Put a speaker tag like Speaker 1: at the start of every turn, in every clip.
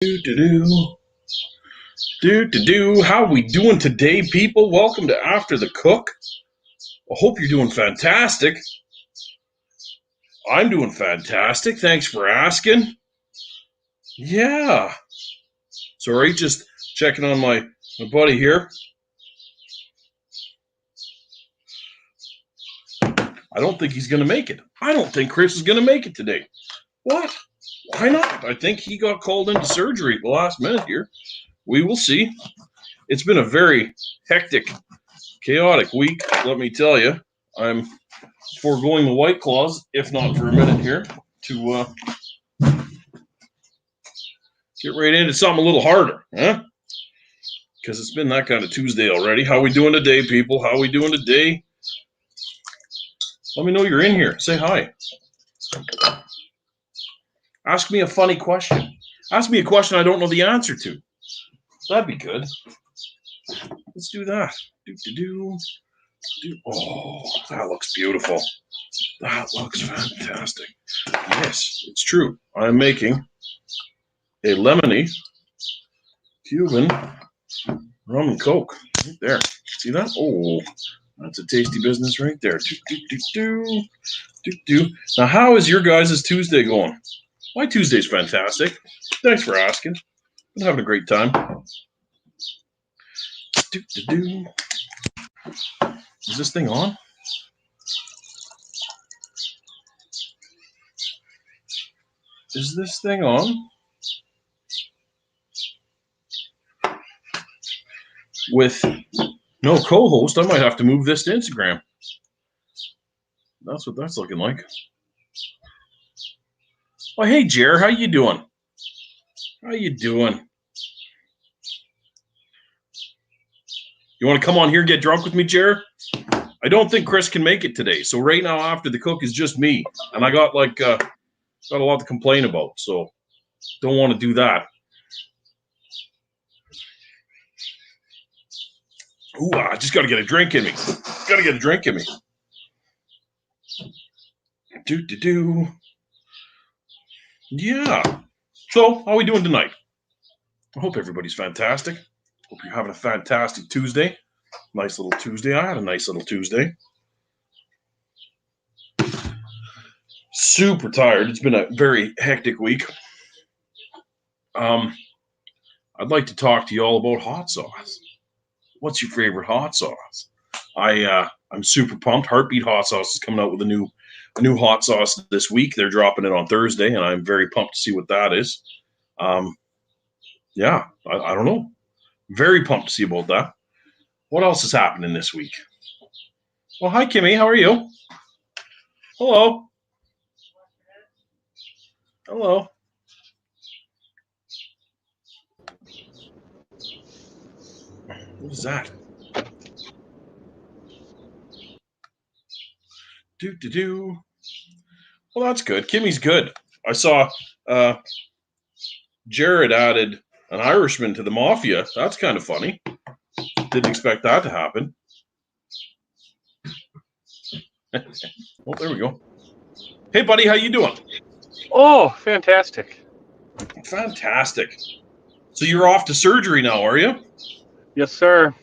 Speaker 1: Do do. How we doing today, people? Welcome to After the Cook. I hope you're doing fantastic. I'm doing fantastic. Thanks for asking. Yeah. Sorry, just checking on my buddy here. I don't think he's going to make it. I don't think Chris is going to make it today. What? Why not? I think he got called into surgery at the last minute here. We will see. It's been a very hectic, chaotic week, let me tell you. I'm foregoing the White Claws, if not for a minute here, to get right into something a little harder, huh? Because it's been that kind of Tuesday already. How we doing today, people? How we doing today? Let me know you're in here. Say hi. Ask me a funny question. Ask me a question I don't know the answer to. That'd be good. Let's do that. Oh, that looks beautiful. That looks fantastic. Yes, it's true. I'm making a lemony Cuban rum and Coke. Right there. See that? Oh, that's a tasty business right there. Now, how is your guys' Tuesday going? My Tuesday's fantastic. Thanks for asking. I'm having a great time. Is this thing on? Is this thing on? With no co-host, I might have to move this to Instagram. That's what that's looking like. Oh, hey, Jer, how you doing? How you doing? You want to come on here and get drunk with me, Jer? I don't think Chris can make it today. So right now, After the Cook is just me, and I got got a lot to complain about. So don't want to do that. Ooh, I just got to get a drink in me. Got to get a drink in me. Yeah. So, how are we doing tonight? I hope everybody's fantastic. Hope you're having a fantastic Tuesday. Nice little Tuesday. I had a nice little Tuesday. Super tired. It's been a very hectic week. I'd like to talk to you all about hot sauce. What's your favorite hot sauce? I'm super pumped. Heartbeat Hot Sauce is coming out with a new hot sauce this week. They're dropping it on Thursday, and I'm very pumped to see what that is. Yeah, I don't know. Very pumped to see about that. What else is happening this week? Well, hi, Kimmy. How are you? Hello. Hello. What is that? Well, that's good. Kimmy's good. I saw Jared added an Irishman to the Mafia. That's kind of funny. Didn't expect that to happen. Oh, there we go. Hey, buddy, how you doing?
Speaker 2: Oh, fantastic.
Speaker 1: Fantastic. So you're off to surgery now, are you?
Speaker 2: Yes, sir.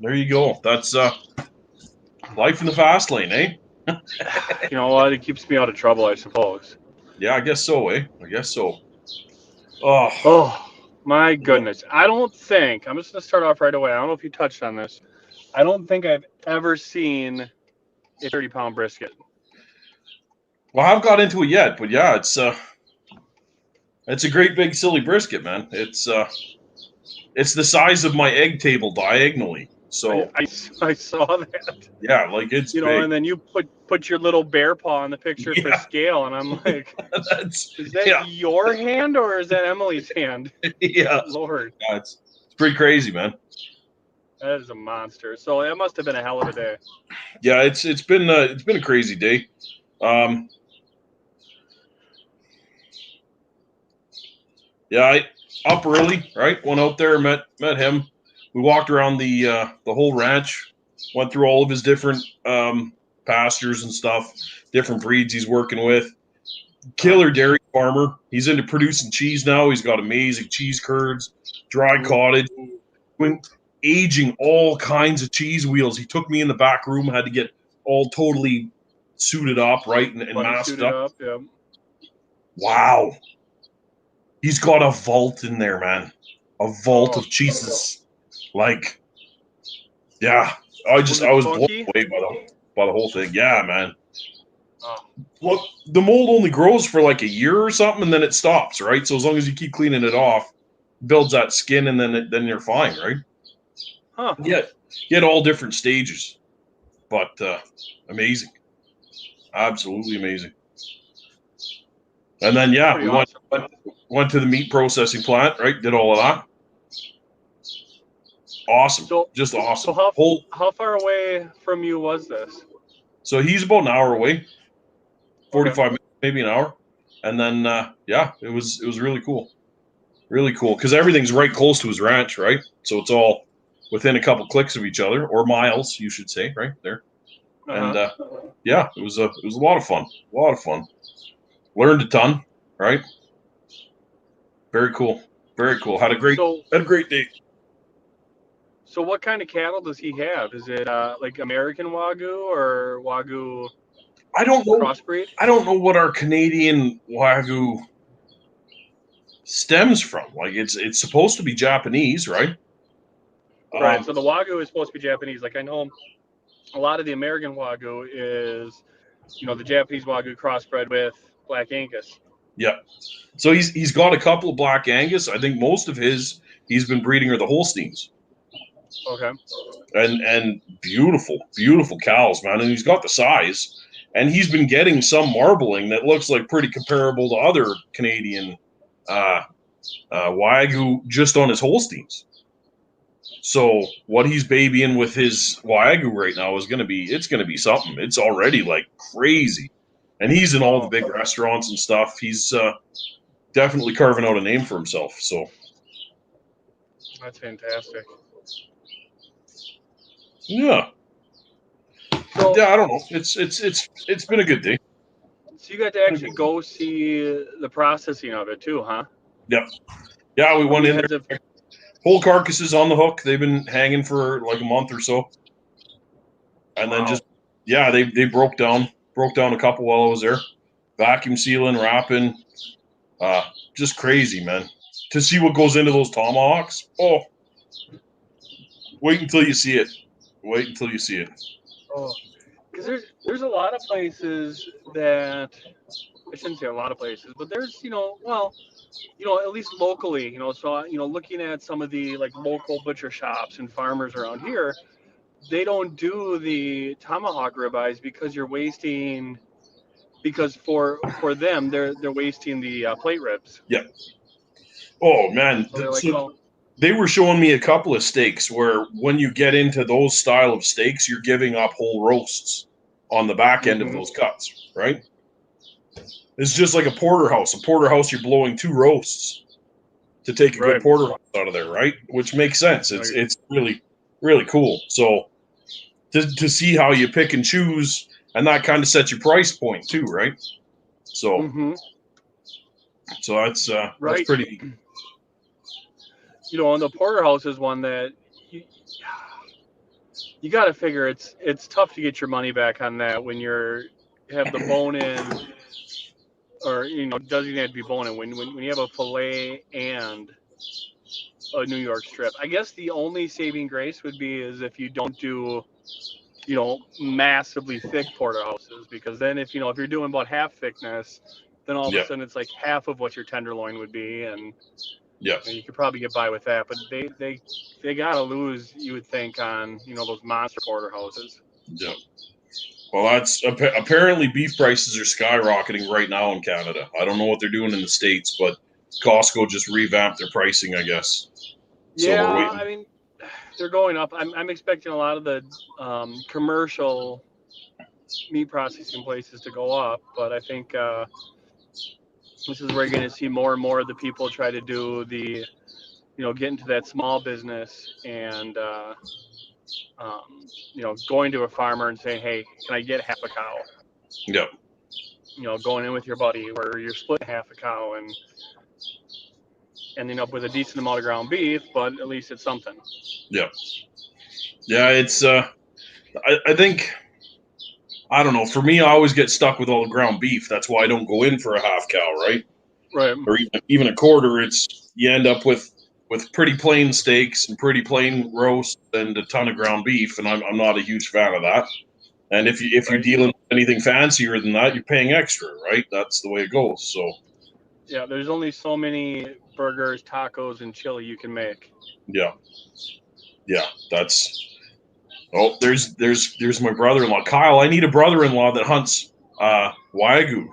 Speaker 1: There you go. That's life in the fast lane, eh?
Speaker 2: You know what? It keeps me out of trouble, I suppose.
Speaker 1: Yeah, I guess so, eh? I guess so. Oh.
Speaker 2: Oh, my goodness. I don't think, I'm just going to start off right away. I don't know if you touched on this. I don't think I've ever seen a 30-pound brisket.
Speaker 1: Well, I haven't got into it yet, but yeah, it's a great big silly brisket, man. It's the size of my egg table diagonally. So
Speaker 2: I saw that.
Speaker 1: Yeah, like it's
Speaker 2: big. And then you put your little bear paw in the picture for scale, and I'm like, is that your hand or is that Emily's hand?
Speaker 1: Yeah,
Speaker 2: Lord.
Speaker 1: Yeah, it's pretty crazy, man.
Speaker 2: That is a monster. So it must have been a hell of a day.
Speaker 1: Yeah, it's been a crazy day. Yeah, I up early, right? Went out there, met him. We walked around the whole ranch, went through all of his different pastures and stuff, different breeds he's working with. Killer dairy farmer. He's into producing cheese now. He's got amazing cheese curds, dry cottage, aging all kinds of cheese wheels. He took me in the back room, had to get all totally suited up, right, and masked
Speaker 2: suited
Speaker 1: up.
Speaker 2: Yeah.
Speaker 1: Wow. He's got a vault in there, man. A vault of cheeses. Like, yeah. I was blown away by the whole thing. Yeah, man.
Speaker 2: Oh.
Speaker 1: Well, the mold only grows for like a year or something, and then it stops, right? So as long as you keep cleaning it off, builds that skin, and then you're fine, right?
Speaker 2: Huh.
Speaker 1: Yeah, you had all different stages, but amazing, absolutely amazing. And then we went to the meat processing plant, right? Did all of that. Awesome, just awesome.
Speaker 2: So how far away from you was this?
Speaker 1: So he's about an hour away, 45 minutes, maybe an hour, and then it was really cool, because everything's right close to his ranch, right? So it's all within a couple clicks of each other, or miles, you should say, right there. And it was a lot of fun, Learned a ton, right? Very cool. Had a great day.
Speaker 2: So what kind of cattle does he have? Is it like American Wagyu or Wagyu?
Speaker 1: I don't know.
Speaker 2: Crossbreed?
Speaker 1: I don't know what our Canadian Wagyu stems from. Like it's supposed to be Japanese, right?
Speaker 2: Right. So the Wagyu is supposed to be Japanese. Like I know a lot of the American Wagyu is, the Japanese Wagyu crossbred with Black Angus.
Speaker 1: Yeah. So he's got a couple of Black Angus. I think most of he's been breeding are the Holsteins.
Speaker 2: Okay.
Speaker 1: And beautiful cows, man. And he's got the size. And he's been getting some marbling that looks like pretty comparable to other Canadian Wagyu just on his Holsteins. So what he's babying with his Wagyu right now is going to be something. It's already like crazy. And he's in all the big restaurants and stuff. He's definitely carving out a name for himself. So
Speaker 2: that's fantastic.
Speaker 1: Yeah. So, I don't know. It's been a good day.
Speaker 2: So you got to actually go see the processing of it too, huh?
Speaker 1: Yep. Yeah, we went in there. Whole carcasses on the hook. They've been hanging for like a month or so. And then they broke down a couple while I was there. Vacuum sealing, wrapping. Just crazy, man. To see what goes into those tomahawks. Oh. Wait until you see it.
Speaker 2: Oh. Because there's a lot of places that, I shouldn't say a lot of places, but there's, at least locally, so, looking at some of the like local butcher shops and farmers around here, they don't do the tomahawk ribeyes because for them, they're wasting the plate ribs.
Speaker 1: Yeah. Oh, man.
Speaker 2: So
Speaker 1: they were showing me a couple of steaks where when you get into those style of steaks, you're giving up whole roasts on the back end of those cuts, right? It's just like a porterhouse. A porterhouse, you're blowing 2 roasts to take a good porterhouse out of there, right? Which makes sense. It's really, really cool. So to see how you pick and choose, and that kind of sets your price point too, right? So so that's pretty.
Speaker 2: And the porterhouse is one that you got to figure it's tough to get your money back on that when you have the bone in, or it doesn't even have to be bone in when you have a fillet and a New York strip. I guess the only saving grace would be is if you don't do massively thick porterhouses, because then if you're doing about half thickness, then all of a sudden it's like half of what your tenderloin would be, and you could probably get by with that. But they gotta lose, you would think, on those monster porterhouses.
Speaker 1: Yeah. Well, that's apparently beef prices are skyrocketing right now in Canada. I don't know what they're doing in the States, but Costco just revamped their pricing, I guess. So we're waiting.
Speaker 2: I mean, they're going up. I'm expecting a lot of the commercial meat processing places to go up, but I think this is where you're going to see more and more of the people try to do the, get into that small business and, going to a farmer and saying, hey, can I get half a cow?
Speaker 1: Yep.
Speaker 2: going in with your buddy where you're splitting half a cow and ending up with a decent amount of ground beef, but at least it's something.
Speaker 1: Yeah. Yeah, it's I think, I don't know, for me I always get stuck with all the ground beef. That's why I don't go in for a half cow, right?
Speaker 2: Right.
Speaker 1: Or even a quarter. It's you end up with pretty plain steaks and pretty plain roast and a ton of ground beef, and I'm not a huge fan of that. And if you're
Speaker 2: Right.
Speaker 1: dealing with anything fancier than that, you're paying extra, right? That's the way it goes. So
Speaker 2: Yeah, there's only so many burgers, tacos, and chili you can make.
Speaker 1: yeah, that's. Oh, there's my brother-in-law, Kyle. I need a brother-in-law that hunts wagyu.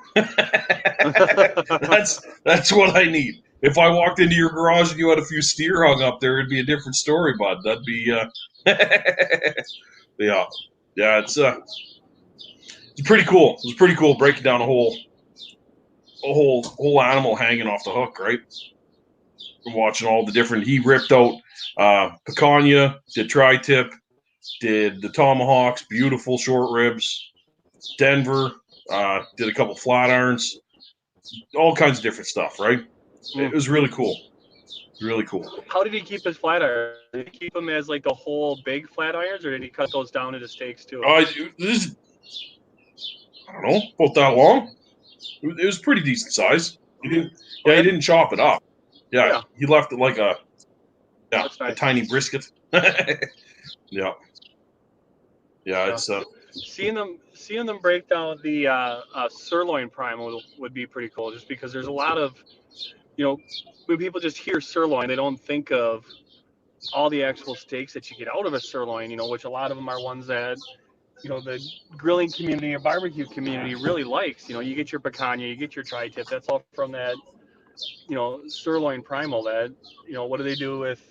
Speaker 1: That's what I need. If I walked into your garage and you had a few steer hung up there, it'd be a different story, bud. That'd be yeah, yeah. It's pretty cool. It was pretty cool breaking down a whole animal hanging off the hook, right? And watching all the different. He ripped out picanha, did tri-tip, did the tomahawks, beautiful short ribs. Denver did a couple flat irons, all kinds of different stuff, right? It was really cool. Really cool.
Speaker 2: How did he keep his flat irons? Did he keep them as like the whole big flat irons, or did he cut those down into steaks too?
Speaker 1: I don't know, about that long. It was pretty decent size. He didn't chop it up. Yeah. He left it like a
Speaker 2: nice.
Speaker 1: tiny brisket. Yeah. It's
Speaker 2: seeing them break down the sirloin primal would be pretty cool, just because there's a lot of, when people just hear sirloin, they don't think of all the actual steaks that you get out of a sirloin, which a lot of them are ones that, the grilling community or barbecue community really likes. You get your picanha, you get your tri-tip, that's all from that, sirloin primal. That, what do they do with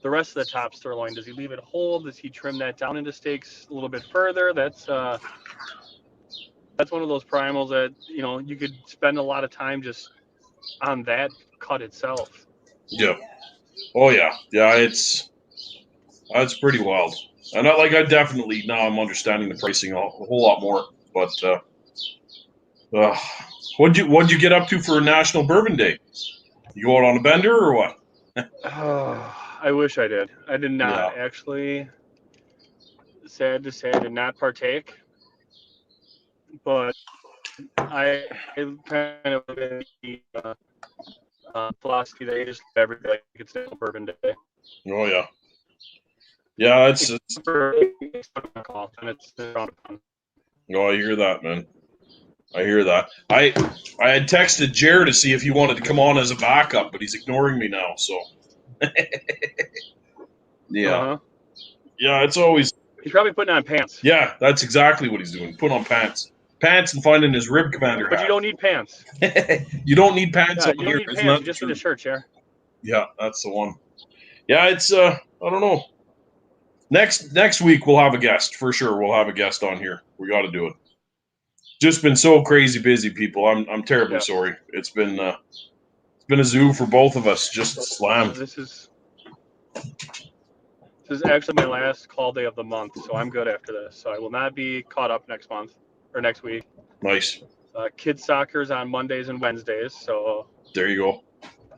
Speaker 2: the rest of the top sirloin? Does he leave it whole? Does he trim that down into steaks a little bit further? That's one of those primals that, you could spend a lot of time just on that cut itself.
Speaker 1: Yeah. Oh yeah. Yeah, it's pretty wild. And I definitely now I'm understanding the pricing a whole lot more. But what'd you get up to for National Bourbon Day? You go out on a bender or what?
Speaker 2: I wish I did. I did not actually. Sad to say, I did not partake. But I kind of live in the philosophy that you just live every day like it's National Bourbon Day.
Speaker 1: Oh yeah. Yeah, it's
Speaker 2: and it's frowned upon.
Speaker 1: Oh, I hear that, man. I hear that. I had texted Jared to see if he wanted to come on as a backup, but he's ignoring me now. So, yeah, yeah. It's always
Speaker 2: he's probably putting on pants.
Speaker 1: Yeah, that's exactly what he's doing. Put on pants, and finding his rib commander hat.
Speaker 2: But you don't need pants.
Speaker 1: You don't need pants
Speaker 2: you
Speaker 1: on
Speaker 2: don't
Speaker 1: here.
Speaker 2: need pants. You just need a shirt, Chair.
Speaker 1: Yeah, that's the one. Yeah, it's I don't know. Next week we'll have a guest for sure. We'll have a guest on here. We got to do it. Just been so crazy busy, people. I'm terribly sorry. It's been a zoo for both of us. Just slammed.
Speaker 2: This is actually my last call day of the month, so I'm good after this. So I will not be caught up next month or next week.
Speaker 1: Nice.
Speaker 2: Kids soccer's on Mondays and Wednesdays, so
Speaker 1: there you go.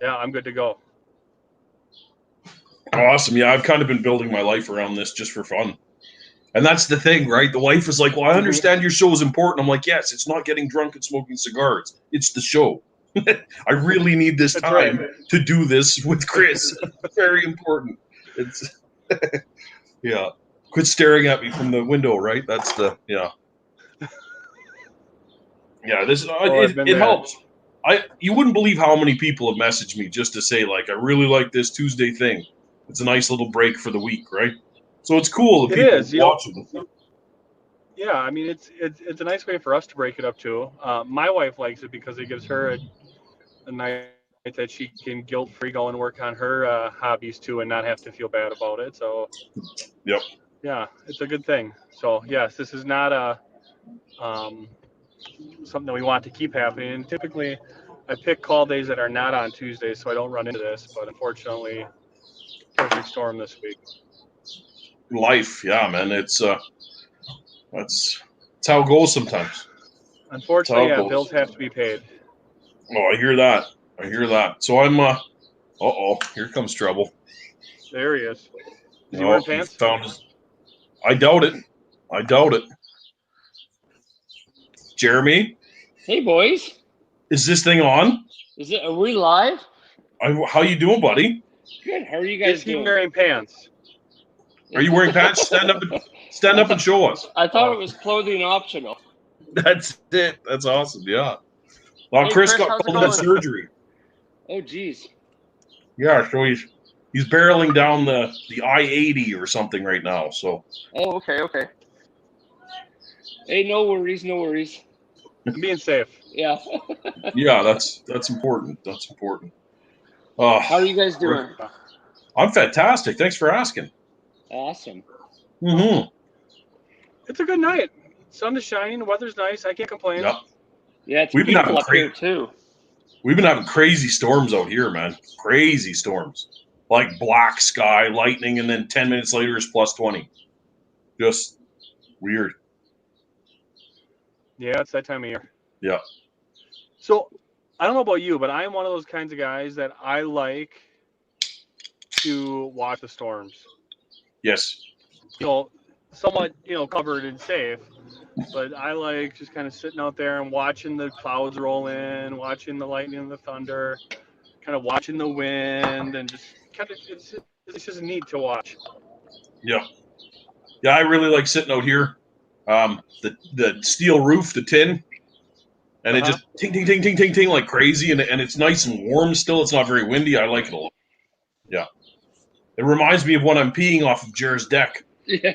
Speaker 2: Yeah, I'm good to go.
Speaker 1: Awesome. Yeah, I've kind of been building my life around this just for fun. And that's the thing, right? The wife is like, well, I understand your show is important. I'm like, yes, it's not getting drunk and smoking cigars. It's the show. I really need this time to do this with Chris. It's very important. It's yeah. Quit staring at me from the window, right? That's the yeah. This it helps. You wouldn't believe how many people have messaged me just to say, like, I really like this Tuesday thing. It's a nice little break for the week, right? So it's cool that people watching.
Speaker 2: Yeah, I mean it's a nice way for us to break it up too. My wife likes it because it gives her a night that she can guilt-free go and work on her hobbies too and not have to feel bad about it. So
Speaker 1: yep.
Speaker 2: Yeah, it's a good thing. So yes, this is not a something that we want to keep happening. And typically, I pick call days that are not on Tuesdays so I don't run into this. But unfortunately, perfect storm this week.
Speaker 1: Life, yeah, man. It's that's how it goes sometimes.
Speaker 2: Unfortunately,
Speaker 1: That's how
Speaker 2: yeah,
Speaker 1: it
Speaker 2: bills
Speaker 1: goes.
Speaker 2: have to be paid.
Speaker 1: Oh, I hear that. I hear that. So I'm uh-oh, here comes trouble.
Speaker 2: There he is. Is he
Speaker 1: Oh,
Speaker 2: wearing
Speaker 1: he
Speaker 2: pants?
Speaker 1: found his. I doubt it. I doubt it. Jeremy,
Speaker 3: Hey, boys.
Speaker 1: is this thing on?
Speaker 3: Are we live?
Speaker 1: How you doing, buddy?
Speaker 3: Good. How are you
Speaker 2: Is
Speaker 3: guys
Speaker 2: he
Speaker 3: doing?
Speaker 2: wearing pants?
Speaker 1: Are you wearing pants? Stand up and show us.
Speaker 3: I thought it was clothing optional.
Speaker 1: That's it. That's awesome. Yeah. Well,
Speaker 3: Hey,
Speaker 1: Chris
Speaker 3: Chris,
Speaker 1: got
Speaker 3: how's it
Speaker 1: called into
Speaker 3: going?
Speaker 1: surgery.
Speaker 3: Oh, geez.
Speaker 1: Yeah, so he's barreling down the I-80 or something right now. So
Speaker 3: Oh, okay. Hey, no worries.
Speaker 2: I'm being safe.
Speaker 3: Yeah.
Speaker 1: yeah, that's important. That's important. Uh,
Speaker 3: How are you guys doing?
Speaker 1: I'm fantastic. Thanks for asking.
Speaker 3: Awesome.
Speaker 1: Mm-hmm.
Speaker 2: It's a good night. Sun is shining. The weather's nice. I can't complain.
Speaker 1: Yep.
Speaker 3: Yeah, it's
Speaker 1: We've been
Speaker 3: beautiful
Speaker 1: having
Speaker 3: up here, too.
Speaker 1: We've been having crazy storms out here, man. Crazy storms. Like black sky, lightning, and then 10 minutes later it's plus 20. Just weird.
Speaker 2: Yeah, it's that time of year.
Speaker 1: Yeah.
Speaker 2: So, I don't know about you, but I am one of those kinds of guys that I like to watch the storms.
Speaker 1: Yes.
Speaker 2: Somewhat, covered and safe. But I like just kind of sitting out there and watching the clouds roll in, watching the lightning and the thunder, kind of watching the wind, and just kind of it's just neat to watch.
Speaker 1: Yeah. Yeah, I really like sitting out here. The steel roof, the tin, and it just ting, ting, ting, ting, ting, ting like crazy, and it's nice and warm still. It's not very windy. I like it a lot. Yeah. It reminds me of when I'm peeing off of Jer's deck.
Speaker 3: Yeah.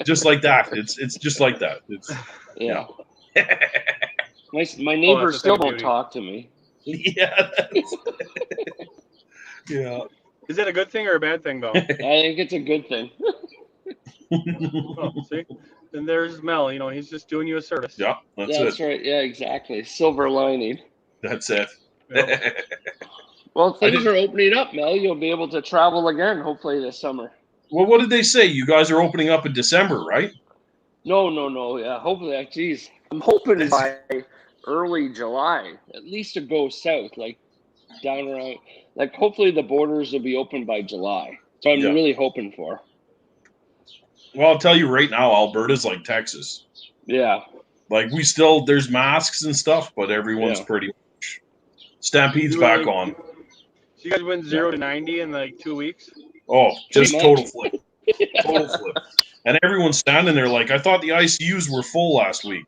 Speaker 1: Just like that. It's just like that. It's
Speaker 3: Yeah.
Speaker 1: yeah.
Speaker 3: My neighbors
Speaker 2: that's
Speaker 3: still
Speaker 2: a
Speaker 3: don't
Speaker 2: beauty.
Speaker 3: talk to me.
Speaker 1: Yeah. Yeah.
Speaker 2: Is that a good thing or a bad thing, though?
Speaker 3: I think it's a good thing.
Speaker 2: Oh, see? And there's Mel. He's just doing you a service.
Speaker 1: Yeah, that's
Speaker 3: That's
Speaker 1: it.
Speaker 3: right. Yeah, exactly. Silver lining.
Speaker 1: That's it.
Speaker 2: Yep.
Speaker 3: Well, things
Speaker 1: did-
Speaker 3: are opening up, Mel. You'll be able to travel again, hopefully, this summer.
Speaker 1: Well, what did they say? You guys are opening up in December, right?
Speaker 3: No. Yeah, hopefully. Geez, I'm hoping by early July, at least to go south, like down around, like hopefully the borders will be open by July. So I'm
Speaker 1: Yeah.
Speaker 3: really hoping for.
Speaker 1: Well, I'll tell you right now, Alberta's like Texas.
Speaker 3: Yeah.
Speaker 1: Like there's masks and stuff, but everyone's
Speaker 3: Yeah.
Speaker 1: pretty much Stampede's
Speaker 2: You
Speaker 1: back
Speaker 2: like-
Speaker 1: on.
Speaker 2: So you guys went 0 to 90 in like 2 weeks?
Speaker 1: Oh, just
Speaker 3: Pretty
Speaker 1: total
Speaker 3: much.
Speaker 1: flip. Total flip. And everyone's standing there like, I thought the ICUs were full last week.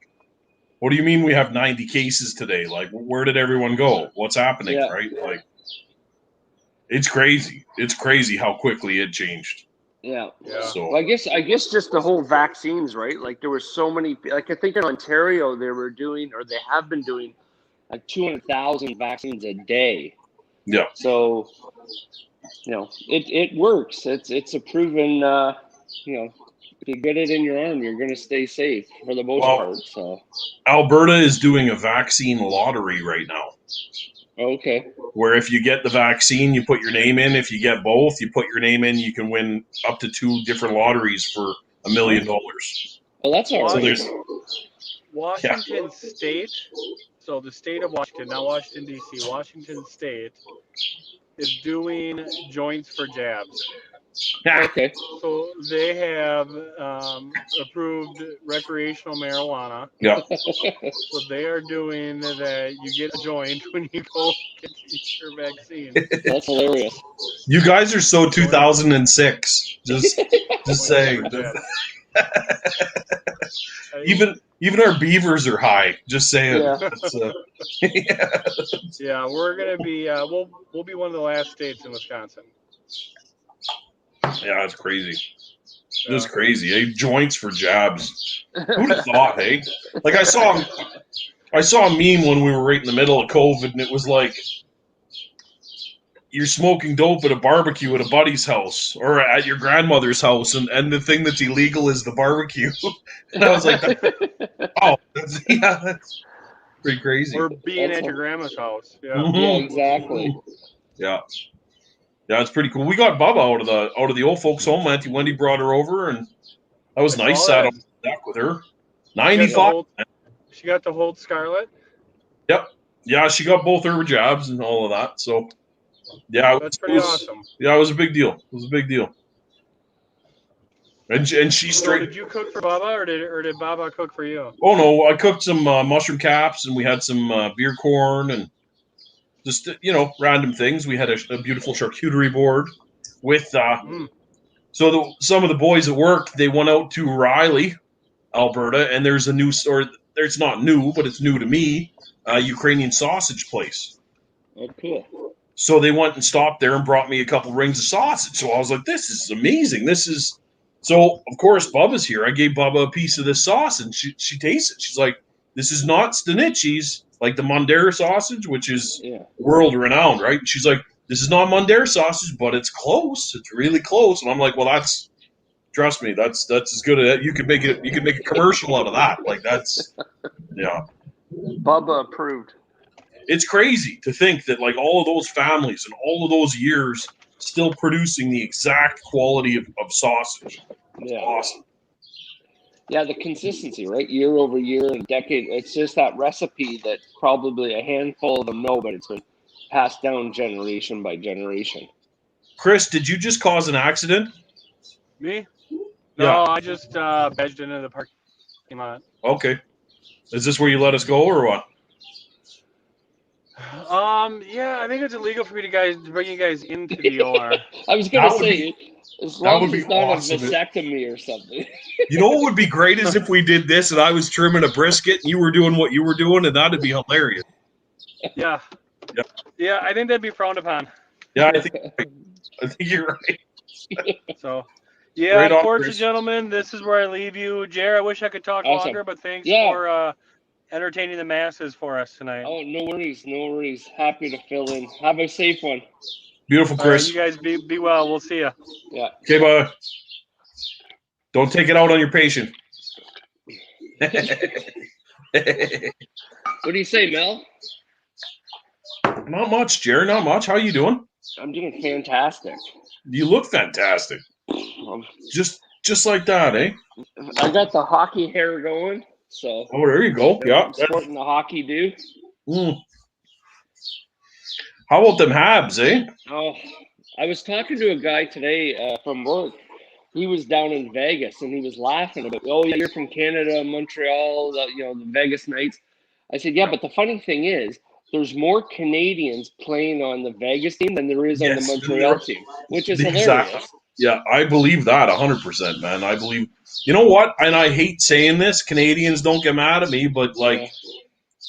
Speaker 1: What do you mean we have 90 cases today? Like, where did everyone go? What's happening,
Speaker 3: Yeah.
Speaker 1: right? Like, it's crazy. It's crazy how quickly it changed.
Speaker 3: Yeah.
Speaker 1: So
Speaker 3: Well, I guess just the whole vaccines, right? Like there were so many. Like I think in Ontario they were doing, or they have been doing, like 200,000 vaccines a day.
Speaker 1: yeah.
Speaker 3: So, it works. It's a proven. If you get it in your arm, you're going to stay safe for the most part. So,
Speaker 1: Alberta is doing a vaccine lottery right now,
Speaker 3: okay.
Speaker 1: where if you get the vaccine, you put your name in. If you get both, you put your name in. You can win up to 2 different lotteries for $1 million.
Speaker 3: Well, that's all
Speaker 1: So
Speaker 3: right.
Speaker 1: there's
Speaker 2: Washington State, so the state of Washington, not Washington, D.C., Washington State is doing joints for jabs.
Speaker 3: Okay.
Speaker 2: So they have approved recreational marijuana.
Speaker 1: yeah.
Speaker 2: So they are doing that you get a joint when you go get your vaccine.
Speaker 3: That's hilarious.
Speaker 1: You guys are so 2006. Just saying. Even our beavers are high. Just saying.
Speaker 3: Yeah.
Speaker 1: It's,
Speaker 2: Yeah, we're gonna be we'll be one of the last states in Wisconsin.
Speaker 1: yeah, it's crazy. It's crazy. Hey, joints for jabs. Who'd have thought? Hey, like I saw a meme when we were right in the middle of COVID, and it was like, you're smoking dope at a barbecue at a buddy's house or at your grandmother's house, and the thing that's illegal is the barbecue. And I was like, that's pretty crazy.
Speaker 2: Or being
Speaker 3: That's
Speaker 2: at your grandma's house. Yeah.
Speaker 1: Mhm.
Speaker 3: Yeah, exactly.
Speaker 1: Yeah, it's pretty cool. We got Bubba out of the old folks' home. Auntie Wendy brought her over, and that was
Speaker 2: I
Speaker 1: nice.
Speaker 2: saw
Speaker 1: Sat
Speaker 2: that.
Speaker 1: on the deck with her.
Speaker 2: She had the
Speaker 1: 95.
Speaker 2: whole- She got to hold Scarlett.
Speaker 1: Yep. Yeah, she got both her jabs and all of that. So, yeah,
Speaker 2: That's pretty awesome.
Speaker 1: Yeah, it was a big deal. It was a big deal. And she
Speaker 2: So
Speaker 1: straight.
Speaker 2: did you cook for Baba, or did Baba cook for you?
Speaker 1: Oh no, I cooked some mushroom caps, and we had some beer corn, and just random things. We had a beautiful charcuterie board with so some of the boys at work, they went out to Riley, Alberta, and there's a new store. It's not new, but it's new to me. Ukrainian sausage place.
Speaker 3: Oh, cool.
Speaker 1: So they went and stopped there and brought me a couple rings of sausage. So I was like, this is amazing. So of course Bubba's here. I gave Bubba a piece of this sausage. She tastes it. She's like, this is not Stanici's, like the Mondera sausage, which is world renowned, right? She's like, this is not Mondera sausage, but it's close. It's really close. And I'm like, well, trust me, that's as good as you could make it. You could make a commercial out of that. Like that's, yeah.
Speaker 3: Bubba approved.
Speaker 1: It's crazy to think that like all of those families and all of those years still producing the exact quality of sausage. It's awesome.
Speaker 3: Yeah, the consistency, right? Year over year and decade. It's just that recipe that probably a handful of them know, but it's been passed down generation by generation.
Speaker 1: Chris, did you just cause an accident?
Speaker 2: Me? No, I just badged into the parking lot.
Speaker 1: Okay. Is this where you let us go or what?
Speaker 2: Yeah, I think it's illegal for me to bring you guys into the OR.
Speaker 3: I was going to say, as long as it's not
Speaker 1: awesome.
Speaker 3: A vasectomy or something.
Speaker 1: You know what would be great is if we did this and I was trimming a brisket and you were doing what you were doing, and that'd be hilarious.
Speaker 2: Yeah. Yeah, I think that'd be frowned upon.
Speaker 1: Yeah, I think you're right.
Speaker 2: So, yeah, unfortunately, gentlemen, this is where I leave you. Jer, I wish I could talk longer, but thanks for entertaining the masses for us tonight.
Speaker 3: Oh, no worries, no worries. Happy to fill in. Have a safe one.
Speaker 1: Beautiful, Chris.
Speaker 2: You guys be well. We'll see you.
Speaker 3: Yeah.
Speaker 1: Okay, bye. Don't take it out on your patient.
Speaker 3: What do you say, Mel?
Speaker 1: Not much, Jared. Not much. How you doing?
Speaker 3: I'm doing fantastic.
Speaker 1: You look fantastic. Just like that, eh?
Speaker 3: I got the hockey hair going, so.
Speaker 1: Oh, there you go. Yeah.
Speaker 3: Sporting the hockey do.
Speaker 1: How about them Habs, eh?
Speaker 3: Oh, I was talking to a guy today from work. He was down in Vegas, and he was laughing about, oh, yeah, you're from Canada, Montreal, the Vegas Knights. I said, yeah, but the funny thing is, there's more Canadians playing on the Vegas team than there is on the Montreal team, which is hilarious.
Speaker 1: Yeah, I believe that 100%, man. I believe, you know what? And I hate saying this. Canadians don't get mad at me, but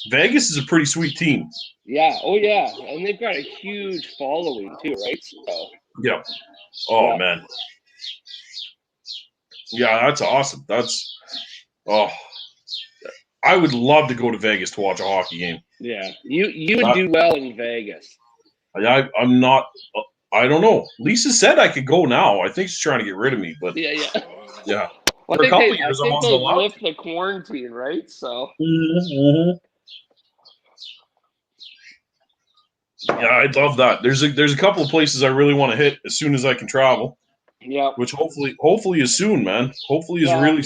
Speaker 1: Vegas is a pretty sweet team.
Speaker 3: Yeah. Oh, yeah. And they've got a huge following too, right? So.
Speaker 1: Yeah. Oh, man. Yeah, that's awesome. I would love to go to Vegas to watch a hockey game.
Speaker 3: Yeah, you would do well in Vegas.
Speaker 1: I'm not. I don't know. Lisa said I could go now. I think she's trying to get rid of me, but
Speaker 3: yeah.
Speaker 1: Yeah.
Speaker 3: Well,
Speaker 1: For a couple years, I wasn't allowed.
Speaker 3: Lift the quarantine, right? So.
Speaker 1: Mm-hmm. Yeah, I'd love that. There's a couple of places I really want to hit as soon as I can travel.
Speaker 3: Yeah.
Speaker 1: Which hopefully is soon, man. Hopefully is really.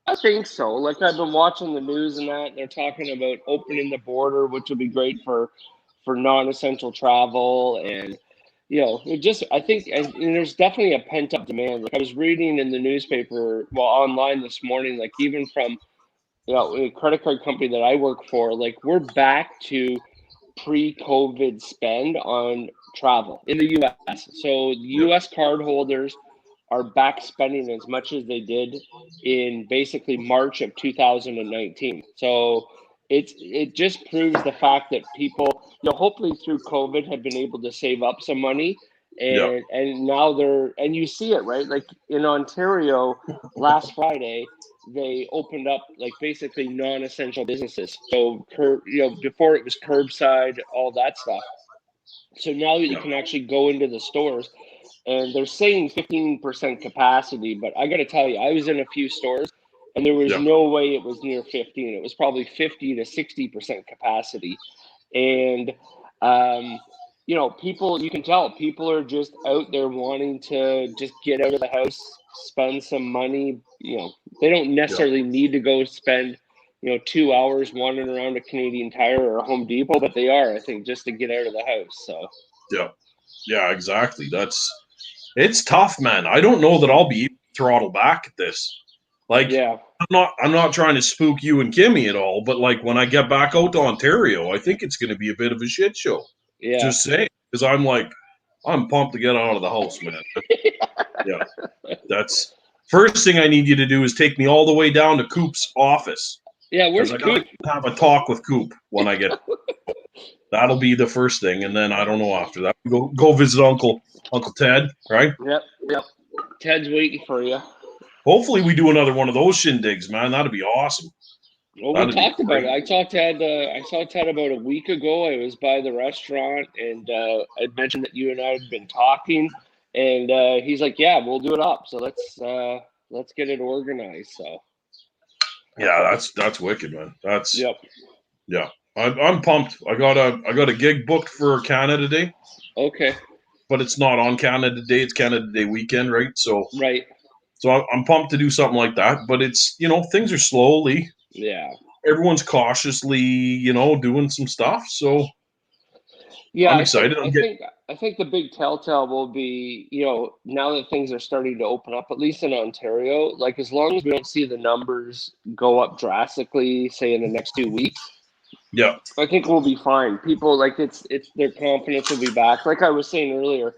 Speaker 3: I think so. Like I've been watching the news and that they're talking about opening the border, which would be great for non-essential travel, and I think there's definitely a pent-up demand. Like I was reading in the newspaper, online this morning, like even from a credit card company that I work for, like we're back to pre-COVID spend on travel in the U.S. So U.S. card holders are back spending as much as they did in basically March of 2019. So it just proves the fact that people, hopefully through COVID, have been able to save up some money, and now and you see it, right? Like in Ontario last Friday, they opened up like basically non-essential businesses. So before it was curbside, all that stuff. So now you can actually go into the stores. And they're saying 15% capacity, but I got to tell you, I was in a few stores, and there was no way it was near 15. It was probably 50 to 60% capacity. And, people, you can tell, people are just out there wanting to just get out of the house, spend some money. They don't necessarily need to go spend 2 hours wandering around a Canadian Tire or a Home Depot, but they are, I think, just to get out of the house. So
Speaker 1: yeah, exactly. It's tough, man. I don't know that I'll be able to throttle back at this. Like,
Speaker 3: yeah,
Speaker 1: I'm not trying to spook you and Kimmy at all, but like when I get back out to Ontario, I think it's going to be a bit of a shit show.
Speaker 3: yeah.
Speaker 1: Just saying, because I'm pumped to get out of the house, man. Yeah, that's first thing I need you to do is take me all the way down to Coop's office.
Speaker 3: Yeah, where's
Speaker 1: Because I
Speaker 3: Coop?
Speaker 1: gotta have a talk with Coop when I get. That'll be the first thing, and then I don't know after that. Go visit Uncle Ted, right?
Speaker 3: Yep. Ted's waiting for you.
Speaker 1: Hopefully, we do another one of those shindigs, man. That'd be awesome.
Speaker 3: Well, we talked about it. I saw Ted about a week ago. I was by the restaurant, and I mentioned that you and I had been talking, and he's like, "Yeah, we'll do it up. So let's get it organized." So
Speaker 1: yeah, that's wicked, man.
Speaker 3: Yep.
Speaker 1: Yeah. I'm pumped. I got a gig booked for Canada Day.
Speaker 3: Okay.
Speaker 1: But it's not on Canada Day. It's Canada Day weekend, right? So
Speaker 3: right.
Speaker 1: So I'm pumped to do something like that. But it's things are slowly.
Speaker 3: Yeah.
Speaker 1: Everyone's cautiously doing some stuff. So
Speaker 3: yeah,
Speaker 1: I'm excited.
Speaker 3: I think the big telltale will be now that things are starting to open up, at least in Ontario. Like as long as we don't see the numbers go up drastically, say in the next 2 weeks.
Speaker 1: Yeah,
Speaker 3: I think we'll be fine. People it's their confidence will be back. Like I was saying earlier,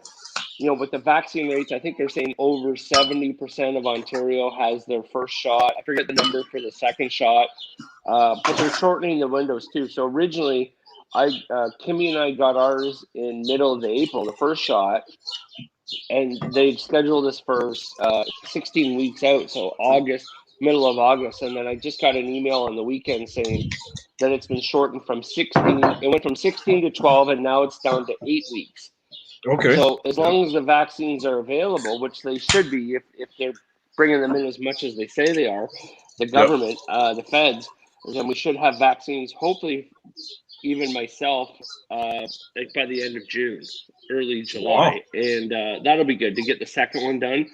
Speaker 3: with the vaccine rates, I think they're saying over 70% of Ontario has their first shot. I forget the number for the second shot, but they're shortening the windows too. So originally, Kimmy and I got ours in middle of April, the first shot, and they scheduled us for 16 weeks out, so middle of August, and then I just got an email on the weekend saying that it's been shortened from 16. It went from 16 to 12, and now it's down to 8 weeks.
Speaker 1: Okay.
Speaker 3: So as long as the vaccines are available, which they should be, if they're bringing them in as much as they say they are, the government, the feds, then we should have vaccines. Hopefully, even myself, like by the end of June, early July, and that'll be good to get the second one done.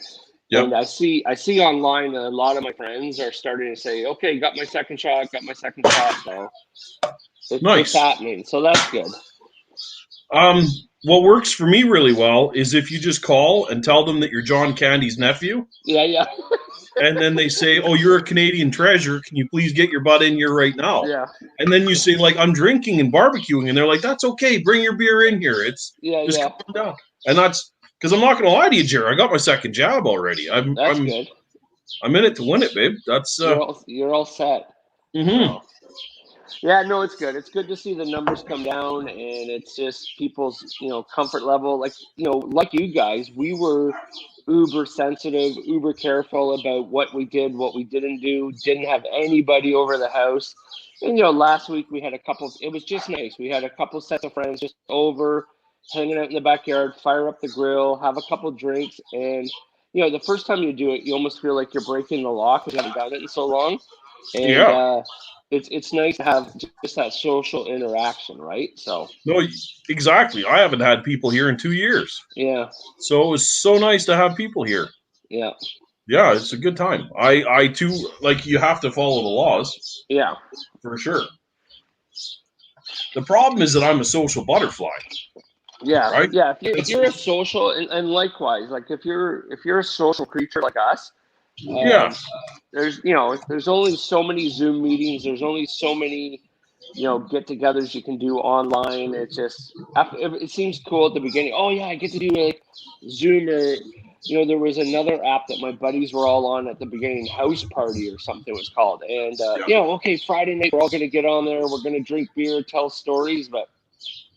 Speaker 3: Yep. And I see online that a lot of my friends are starting to say, "Okay, got my second shot." So it's happening. So that's good.
Speaker 1: What works for me really well is if you just call and tell them that you're John Candy's nephew.
Speaker 3: Yeah.
Speaker 1: And then they say, "Oh, you're a Canadian treasure. Can you please get your butt in here right now?"
Speaker 3: Yeah.
Speaker 1: And then you say, like, "I'm drinking and barbecuing," and they're like, "That's okay. Bring your beer in here. It's just calm down." And that's because I'm not going to lie to you, Jerry. I got my second jab already. I'm
Speaker 3: good.
Speaker 1: I'm in it to win it, babe. That's
Speaker 3: you're all set.
Speaker 1: Mm-hmm.
Speaker 3: So. Yeah, no, it's good. It's good to see the numbers come down, and it's just people's, comfort level. Like, like you guys, we were uber sensitive, uber careful about what we did, what we didn't do. Didn't have anybody over the house. And, last week we had a couple. It was just nice. We had a couple sets of friends just over, hanging out in the backyard, fire up the grill, have a couple drinks, and the first time you do it, you almost feel like you're breaking the law because you haven't done it in so long. And it's nice to have just that social interaction, right? So
Speaker 1: no, exactly. I haven't had people here in 2 years.
Speaker 3: Yeah.
Speaker 1: So it was so nice to have people here.
Speaker 3: Yeah.
Speaker 1: Yeah, it's a good time. I too, like, you have to follow the laws.
Speaker 3: Yeah.
Speaker 1: For sure. The problem is that I'm a social butterfly.
Speaker 3: Yeah.
Speaker 1: Right?
Speaker 3: Yeah. If you're a social, and likewise, like if you're a social creature like us, there's only so many Zoom meetings. There's only so many, get-togethers you can do online. It's just, it seems cool at the beginning. Oh yeah, I get to do like Zoom, or there was another app that my buddies were all on at the beginning, House Party or something it was called. And okay, Friday night we're all gonna get on there. We're gonna drink beer, tell stories, but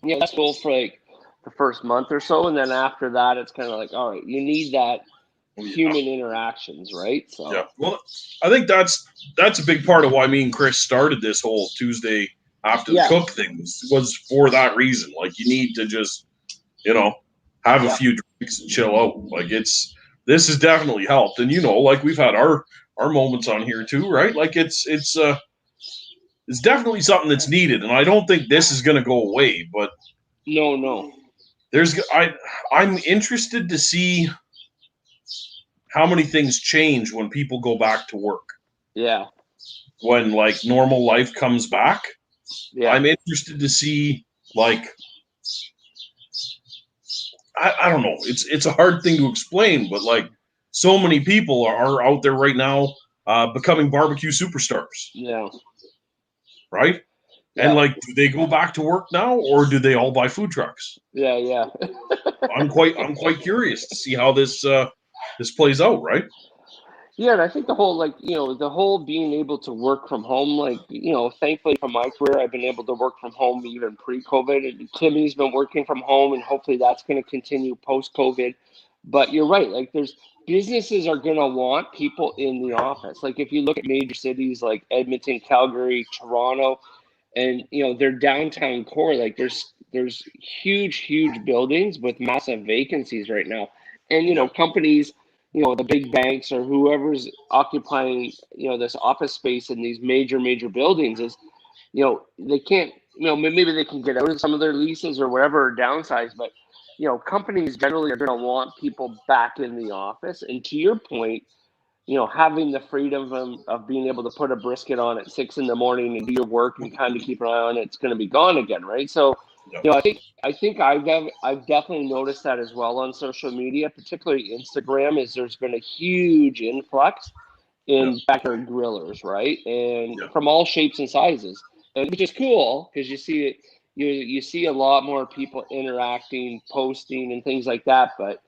Speaker 3: that's cool for like the first month or so, and then after that, it's kind of like, all right, you need that human interactions, right? So
Speaker 1: yeah, well, I think that's a big part of why me and Chris started this whole Tuesday after the cook thing was for that reason. Like, you need to just have a few drinks and chill out. Like, this has definitely helped, and like, we've had our moments on here too, right? Like, it's definitely something that's needed, and I don't think this is going to go away. But
Speaker 3: no,
Speaker 1: I'm interested to see how many things change when people go back to work.
Speaker 3: Yeah.
Speaker 1: when like normal life comes back.
Speaker 3: Yeah.
Speaker 1: I'm interested to see, like, I don't know. It's a hard thing to explain, but like so many people are out there right now becoming barbecue superstars,
Speaker 3: Yeah.
Speaker 1: right? And
Speaker 3: Yeah.
Speaker 1: like, do they go back to work now, or do they all buy food trucks?
Speaker 3: Yeah. Yeah.
Speaker 1: I'm quite curious to see how this plays out, right?
Speaker 3: Yeah, and I think the whole the whole being able to work from home, thankfully from my career, I've been able to work from home even pre-COVID. And Timmy's been working from home, and hopefully that's going to continue post-COVID. But you're right, like there's businesses are going to want people in the office. Like if you look at major cities like Edmonton, Calgary, Toronto, and their downtown core, like there's huge buildings with massive vacancies right now, and companies, the big banks or whoever's occupying this office space in these major buildings is they can't, maybe they can get out of some of their leases or whatever, or downsize, but companies generally are going to want people back in the office. And to your point, having the freedom of being able to put a brisket on at 6 a.m. and do your work and kind of keep an eye on it, it's going to be gone again, right? So, I think I've definitely noticed that as well on social media, particularly Instagram. Is there's been a huge influx in backyard grillers, right? And from all shapes and sizes, and which is cool because you see it, you see a lot more people interacting, posting, and things like that, but.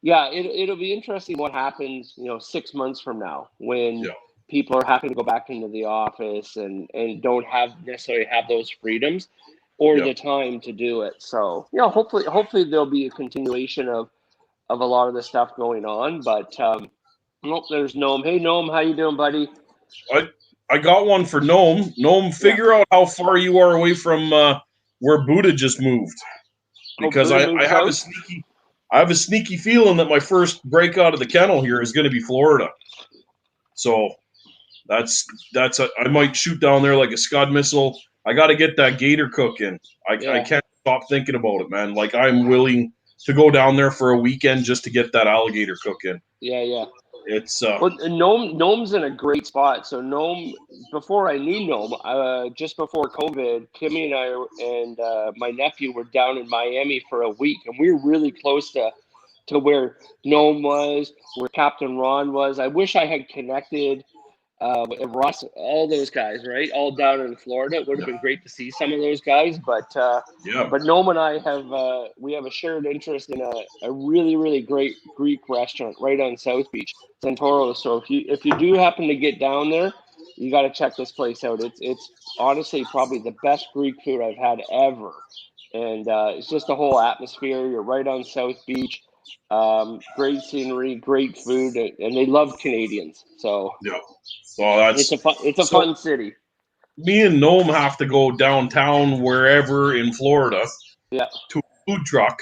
Speaker 3: Yeah, it'll be interesting what happens, 6 months from now when people are having to go back into the office and don't necessarily have those freedoms or the time to do it. So, hopefully there'll be a continuation of a lot of the stuff going on. But nope, there's Noam. Hey Noam, how you doing, buddy?
Speaker 1: I got one for Noam. Noam, figure out how far you are away from where Buddha just moved, because I have a sneaky feeling that my first break out of the kennel here is going to be Florida. So I might shoot down there like a Scud missile. I got to get that gator cook in. I can't stop thinking about it, man. Like I'm willing to go down there for a weekend just to get that alligator cook in.
Speaker 3: Yeah.
Speaker 1: It's
Speaker 3: well, Noam's in a great spot. So Noam, before I knew Noam, just before COVID, Kimmy and I and my nephew were down in Miami for a week, and we were really close to where Noam was, where Captain Ron was. I wish I had connected Ross, all those guys, right? All down in Florida. It would have been great to see some of those guys, but Noam and I have a shared interest in a really great Greek restaurant right on South Beach, Santoro. So if you do happen to get down there, you got to check this place out. It's honestly probably the best Greek food I've had ever, and it's just the whole atmosphere. You're right on South Beach. Great scenery, great food, and they love Canadians. So
Speaker 1: well,
Speaker 3: it's a fun city.
Speaker 1: Me and Noam have to go downtown wherever in Florida to a food truck,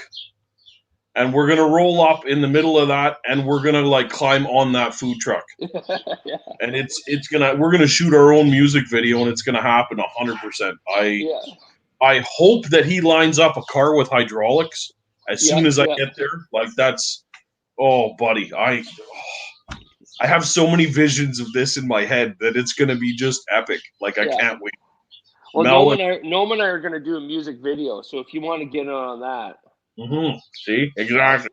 Speaker 1: and we're gonna roll up in the middle of that, and we're gonna like climb on that food truck. And we're gonna shoot our own music video, and it's gonna happen 100%. I hope that he lines up a car with hydraulics as soon as I get there. Like that's, oh buddy, I have so many visions of this in my head that it's going to be just epic. Like, I can't wait.
Speaker 3: Well, Noam and I are going to do a music video, so if you want to get in on that.
Speaker 1: Mm-hmm. See? Exactly.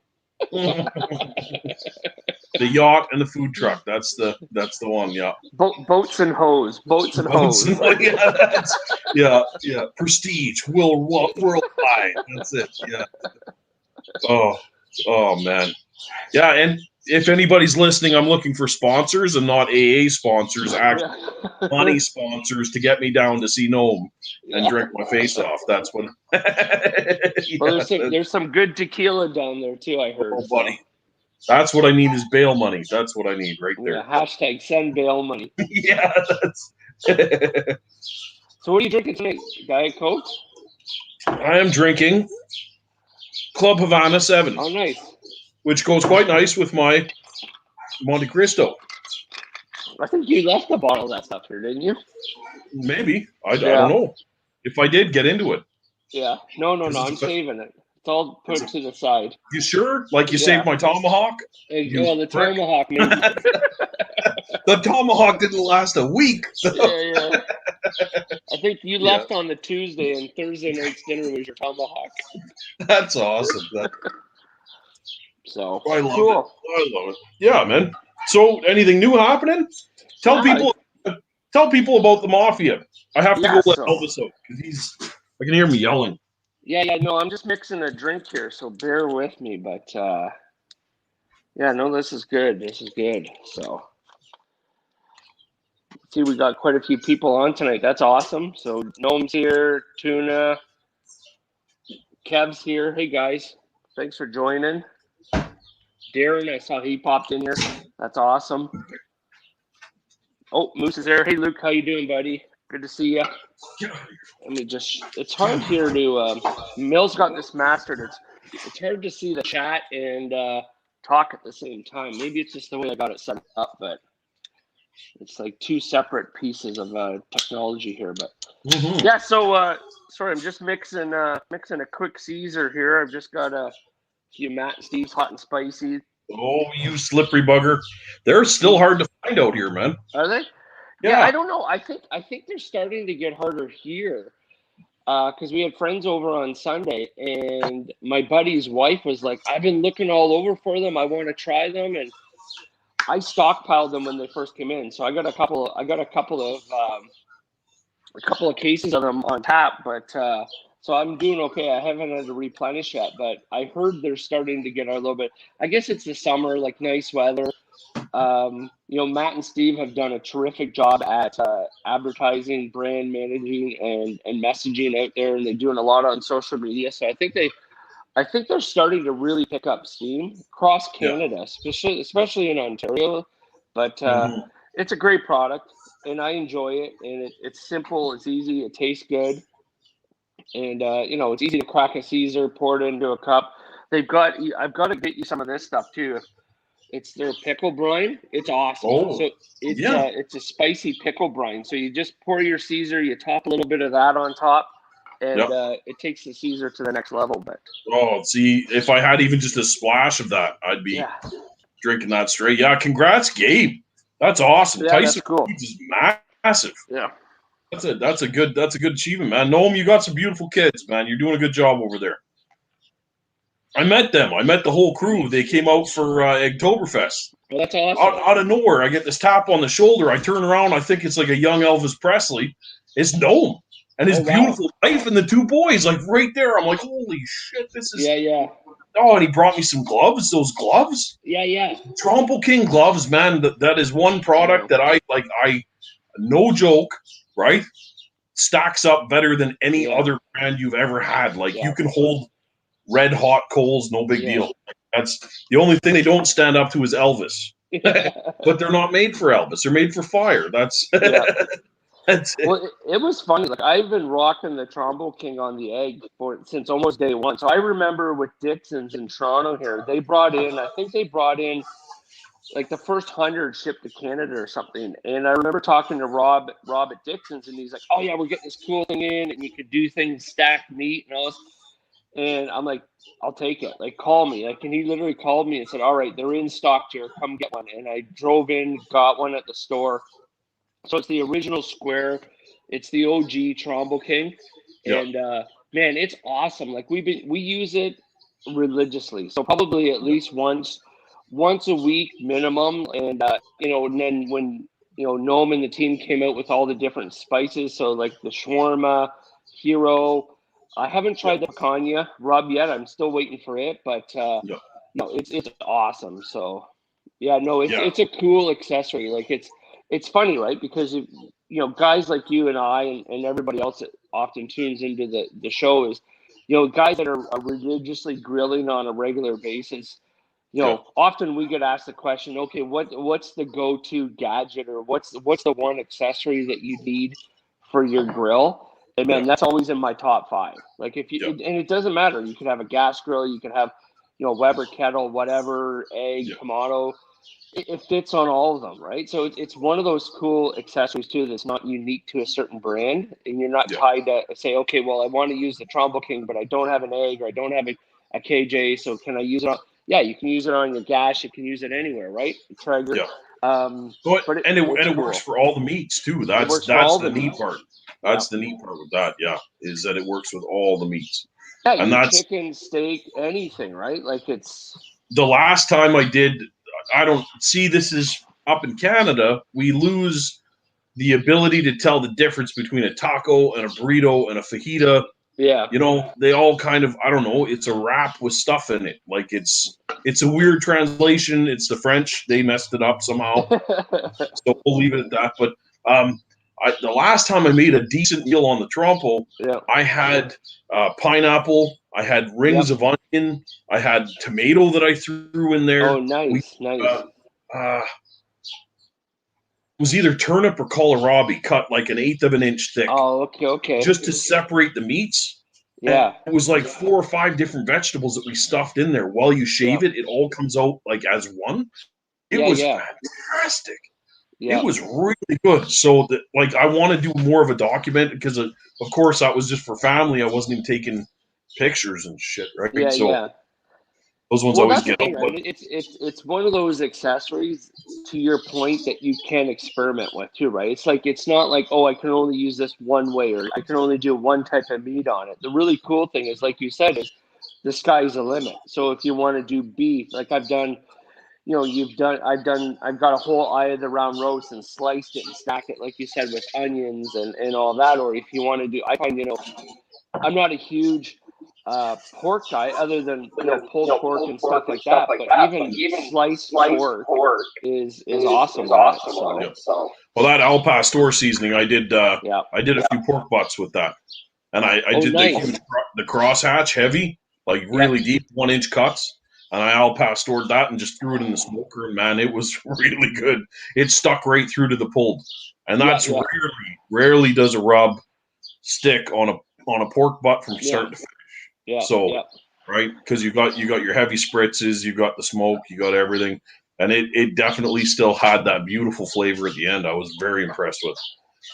Speaker 1: The yacht and the food truck. That's the one, yeah.
Speaker 3: Boats and hose.
Speaker 1: Yeah. Prestige. Worldwide. That's it, yeah. Oh, man. Yeah, and if anybody's listening, I'm looking for sponsors and not AA sponsors, actually money sponsors to get me down to see Noam and drink my face off. That's what.
Speaker 3: Well, there's some good tequila down there too, I heard.
Speaker 1: Oh, buddy. That's what I need is bail money. That's what I need right there.
Speaker 3: Yeah, hashtag send bail money.
Speaker 1: Yeah, that's.
Speaker 3: So what are you drinking tonight? Diet Coke?
Speaker 1: I am drinking Club Havana 7.
Speaker 3: Oh, nice.
Speaker 1: Which goes quite nice with my Monte Cristo.
Speaker 3: I think you left the bottle of that stuff here, didn't you?
Speaker 1: Maybe. I don't know. If I did, get into it.
Speaker 3: Yeah. No. I'm saving it. It's all put to the side.
Speaker 1: You sure? Like you saved my tomahawk?
Speaker 3: The tomahawk, maybe.
Speaker 1: The tomahawk didn't last a week. So.
Speaker 3: Yeah. I think you left on the Tuesday, and Thursday night's dinner was your tomahawk.
Speaker 1: That's awesome.
Speaker 3: So
Speaker 1: I love it. I love it. Yeah, man. So, anything new happening? Tell people about the Mafia. I have to go let Elvis out because I can hear him yelling.
Speaker 3: Yeah. No, I'm just mixing a drink here, so bear with me. But this is good. So, see, we got quite a few people on tonight. That's awesome. So, Gnome's here, Tuna, Kev's here. Hey guys, thanks for joining. Darren, I saw he popped in here. That's awesome. Oh, Moose is there. Hey, Luke, how you doing, buddy? Good to see you. Let me it's hard here to, Mill's got this mastered. It's hard to see the chat and talk at the same time. Maybe it's just the way I got it set up, but it's like two separate pieces of technology here. But yeah, so sorry, I'm just mixing a quick Caesar here. I've just got a few Matt and Steve's hot and spicy.
Speaker 1: Oh, you slippery bugger! They're still hard to find out here, man.
Speaker 3: Are they? Yeah, I don't know. I think they're starting to get harder here because we had friends over on Sunday, and my buddy's wife was like, "I've been looking all over for them. I want to try them," and I stockpiled them when they first came in. So I got a couple of cases of them on tap, but so I'm doing okay. I haven't had to replenish yet, but I heard they're starting to get a little bit. I guess it's the summer, like nice weather. Matt and Steve have done a terrific job at advertising, brand managing, and messaging out there, and they're doing a lot on social media. So I think they're starting to really pick up steam across Canada, especially in Ontario. But it's a great product, and I enjoy it. And it's simple, it's easy, it tastes good, and it's easy to crack a Caesar, pour it into a cup. I've got to get you some of this stuff too. It's their pickle brine. It's awesome.
Speaker 1: Oh,
Speaker 3: so it's a spicy pickle brine. So you just pour your Caesar, you top a little bit of that on top, and it takes the Caesar to the next level. But
Speaker 1: see, if I had even just a splash of that, I'd be drinking that straight. Yeah, congrats, Gabe. That's awesome.
Speaker 3: Yeah,
Speaker 1: Tyson
Speaker 3: that's cool.
Speaker 1: is massive.
Speaker 3: Yeah.
Speaker 1: That's a good achievement, man. Noam, you got some beautiful kids, man. You're doing a good job over there. I met them. I met the whole crew. They came out for Oktoberfest.
Speaker 3: Well, that's awesome.
Speaker 1: Out of nowhere, I get this tap on the shoulder. I turn around. I think it's like a young Elvis Presley. It's Noam and his beautiful wife and the two boys, like right there. I'm like, holy shit, this is.
Speaker 3: Yeah.
Speaker 1: Oh, and he brought me some gloves. Those gloves.
Speaker 3: Yeah.
Speaker 1: Trompo King gloves, man. That is one product that I like. No joke, right? Stacks up better than any other brand you've ever had. Like you can hold red hot coals, no big deal. That's the only thing they don't stand up to is Elvis. But they're not made for Elvis. They're made for fire. That's that's it.
Speaker 3: Well, it was funny. Like I've been rocking the Trombo King on the egg since almost day one. So I remember with Dixon's in Toronto here, I think they brought in like the first 100 shipped to Canada or something. And I remember talking to Rob at Dixon's, and he's like, "Oh yeah, we're getting this cool thing in, and you could do things stacked meat and all this." And I'm like, "I'll take it. Like, call me." Like, and he literally called me and said, "All right, they're in stock here. Come get one." And I drove in, got one at the store. So it's the original square. It's the OG Trombo King, and man, it's awesome. Like we use it religiously. So probably at least once a week minimum. And and then when Noam and the team came out with all the different spices, so like the shawarma, hero. I haven't tried the picanha rub yet. I'm still waiting for it, but it's awesome. So it's a cool accessory. Like it's funny, right? Because guys like you and I and everybody else that often tunes into the show is, guys that are religiously grilling on a regular basis. Often we get asked the question, okay, what's the go-to gadget, or what's the one accessory that you need for your grill? And man, that's always in my top 5. Like if you, and it doesn't matter. You could have a gas grill, you could have, Weber kettle, whatever, egg, Kamado. It fits on all of them, right? So it's one of those cool accessories too that's not unique to a certain brand, and you're not tied to say, okay, well, I want to use the Trombo King, but I don't have an egg, or I don't have a. a KJ. So can I use it on? Yeah, you can use it on your gas. You can use it anywhere, right? Traeger.
Speaker 1: Yeah.
Speaker 3: But
Speaker 1: it works for all the meats too. That's the neat part. That's the neat part with that. Yeah, is that it works with all the meats.
Speaker 3: Yeah,
Speaker 1: and that's
Speaker 3: chicken, steak, anything, right? Like it's
Speaker 1: the last time I did. I don't see this is up in Canada. We lose the ability to tell the difference between a taco and a burrito and a fajita.
Speaker 3: Yeah.
Speaker 1: You know, they all kind of, I don't know, it's a wrap with stuff in it. Like it's a weird translation. It's the French. They messed it up somehow. So we'll leave it at that. But the last time I made a decent meal on the trompo, I had pineapple. I had rings of onion. I had tomato that I threw in there.
Speaker 3: Oh, nice.
Speaker 1: It was either turnip or kohlrabi cut like 1/8 of an inch thick.
Speaker 3: Oh, okay.
Speaker 1: Just to separate the meats.
Speaker 3: Yeah.
Speaker 1: And it was like 4 or 5 different vegetables that we stuffed in there. While you shave it, it all comes out like as one. It was fantastic. Yeah. It was really good. So that, like, I want to do more of a document because of course that was just for family. I wasn't even taking pictures and shit, right?
Speaker 3: Yeah.
Speaker 1: Those ones always get
Speaker 3: thing, right? It's one of those accessories, to your point, that you can experiment with too, right? It's like it's not like, oh, I can only use this one way or I can only do one type of meat on it. The really cool thing is, like you said, is the sky's the limit. So if you want to do beef, like I've done, I've got a whole eye of the round roast and sliced it and stacked it, like you said, with onions and all that. Or if you want to do, I find, I'm not a huge pork guy, other than pulled pork and stuff like that. But even sliced pork is awesome. So.
Speaker 1: Well, that al pastor seasoning, I did. I did a few pork butts with that, and I did the crosshatch heavy, like really deep 1-inch cuts, and I al pastored that and just threw it in the smoker. And man, it was really good. It stuck right through to the pulled, and that's rarely does a rub stick on a pork butt from start to finish. Right, because you got your heavy spritzes, you got the smoke, you got everything, and it definitely still had that beautiful flavor at the end. I was very impressed with.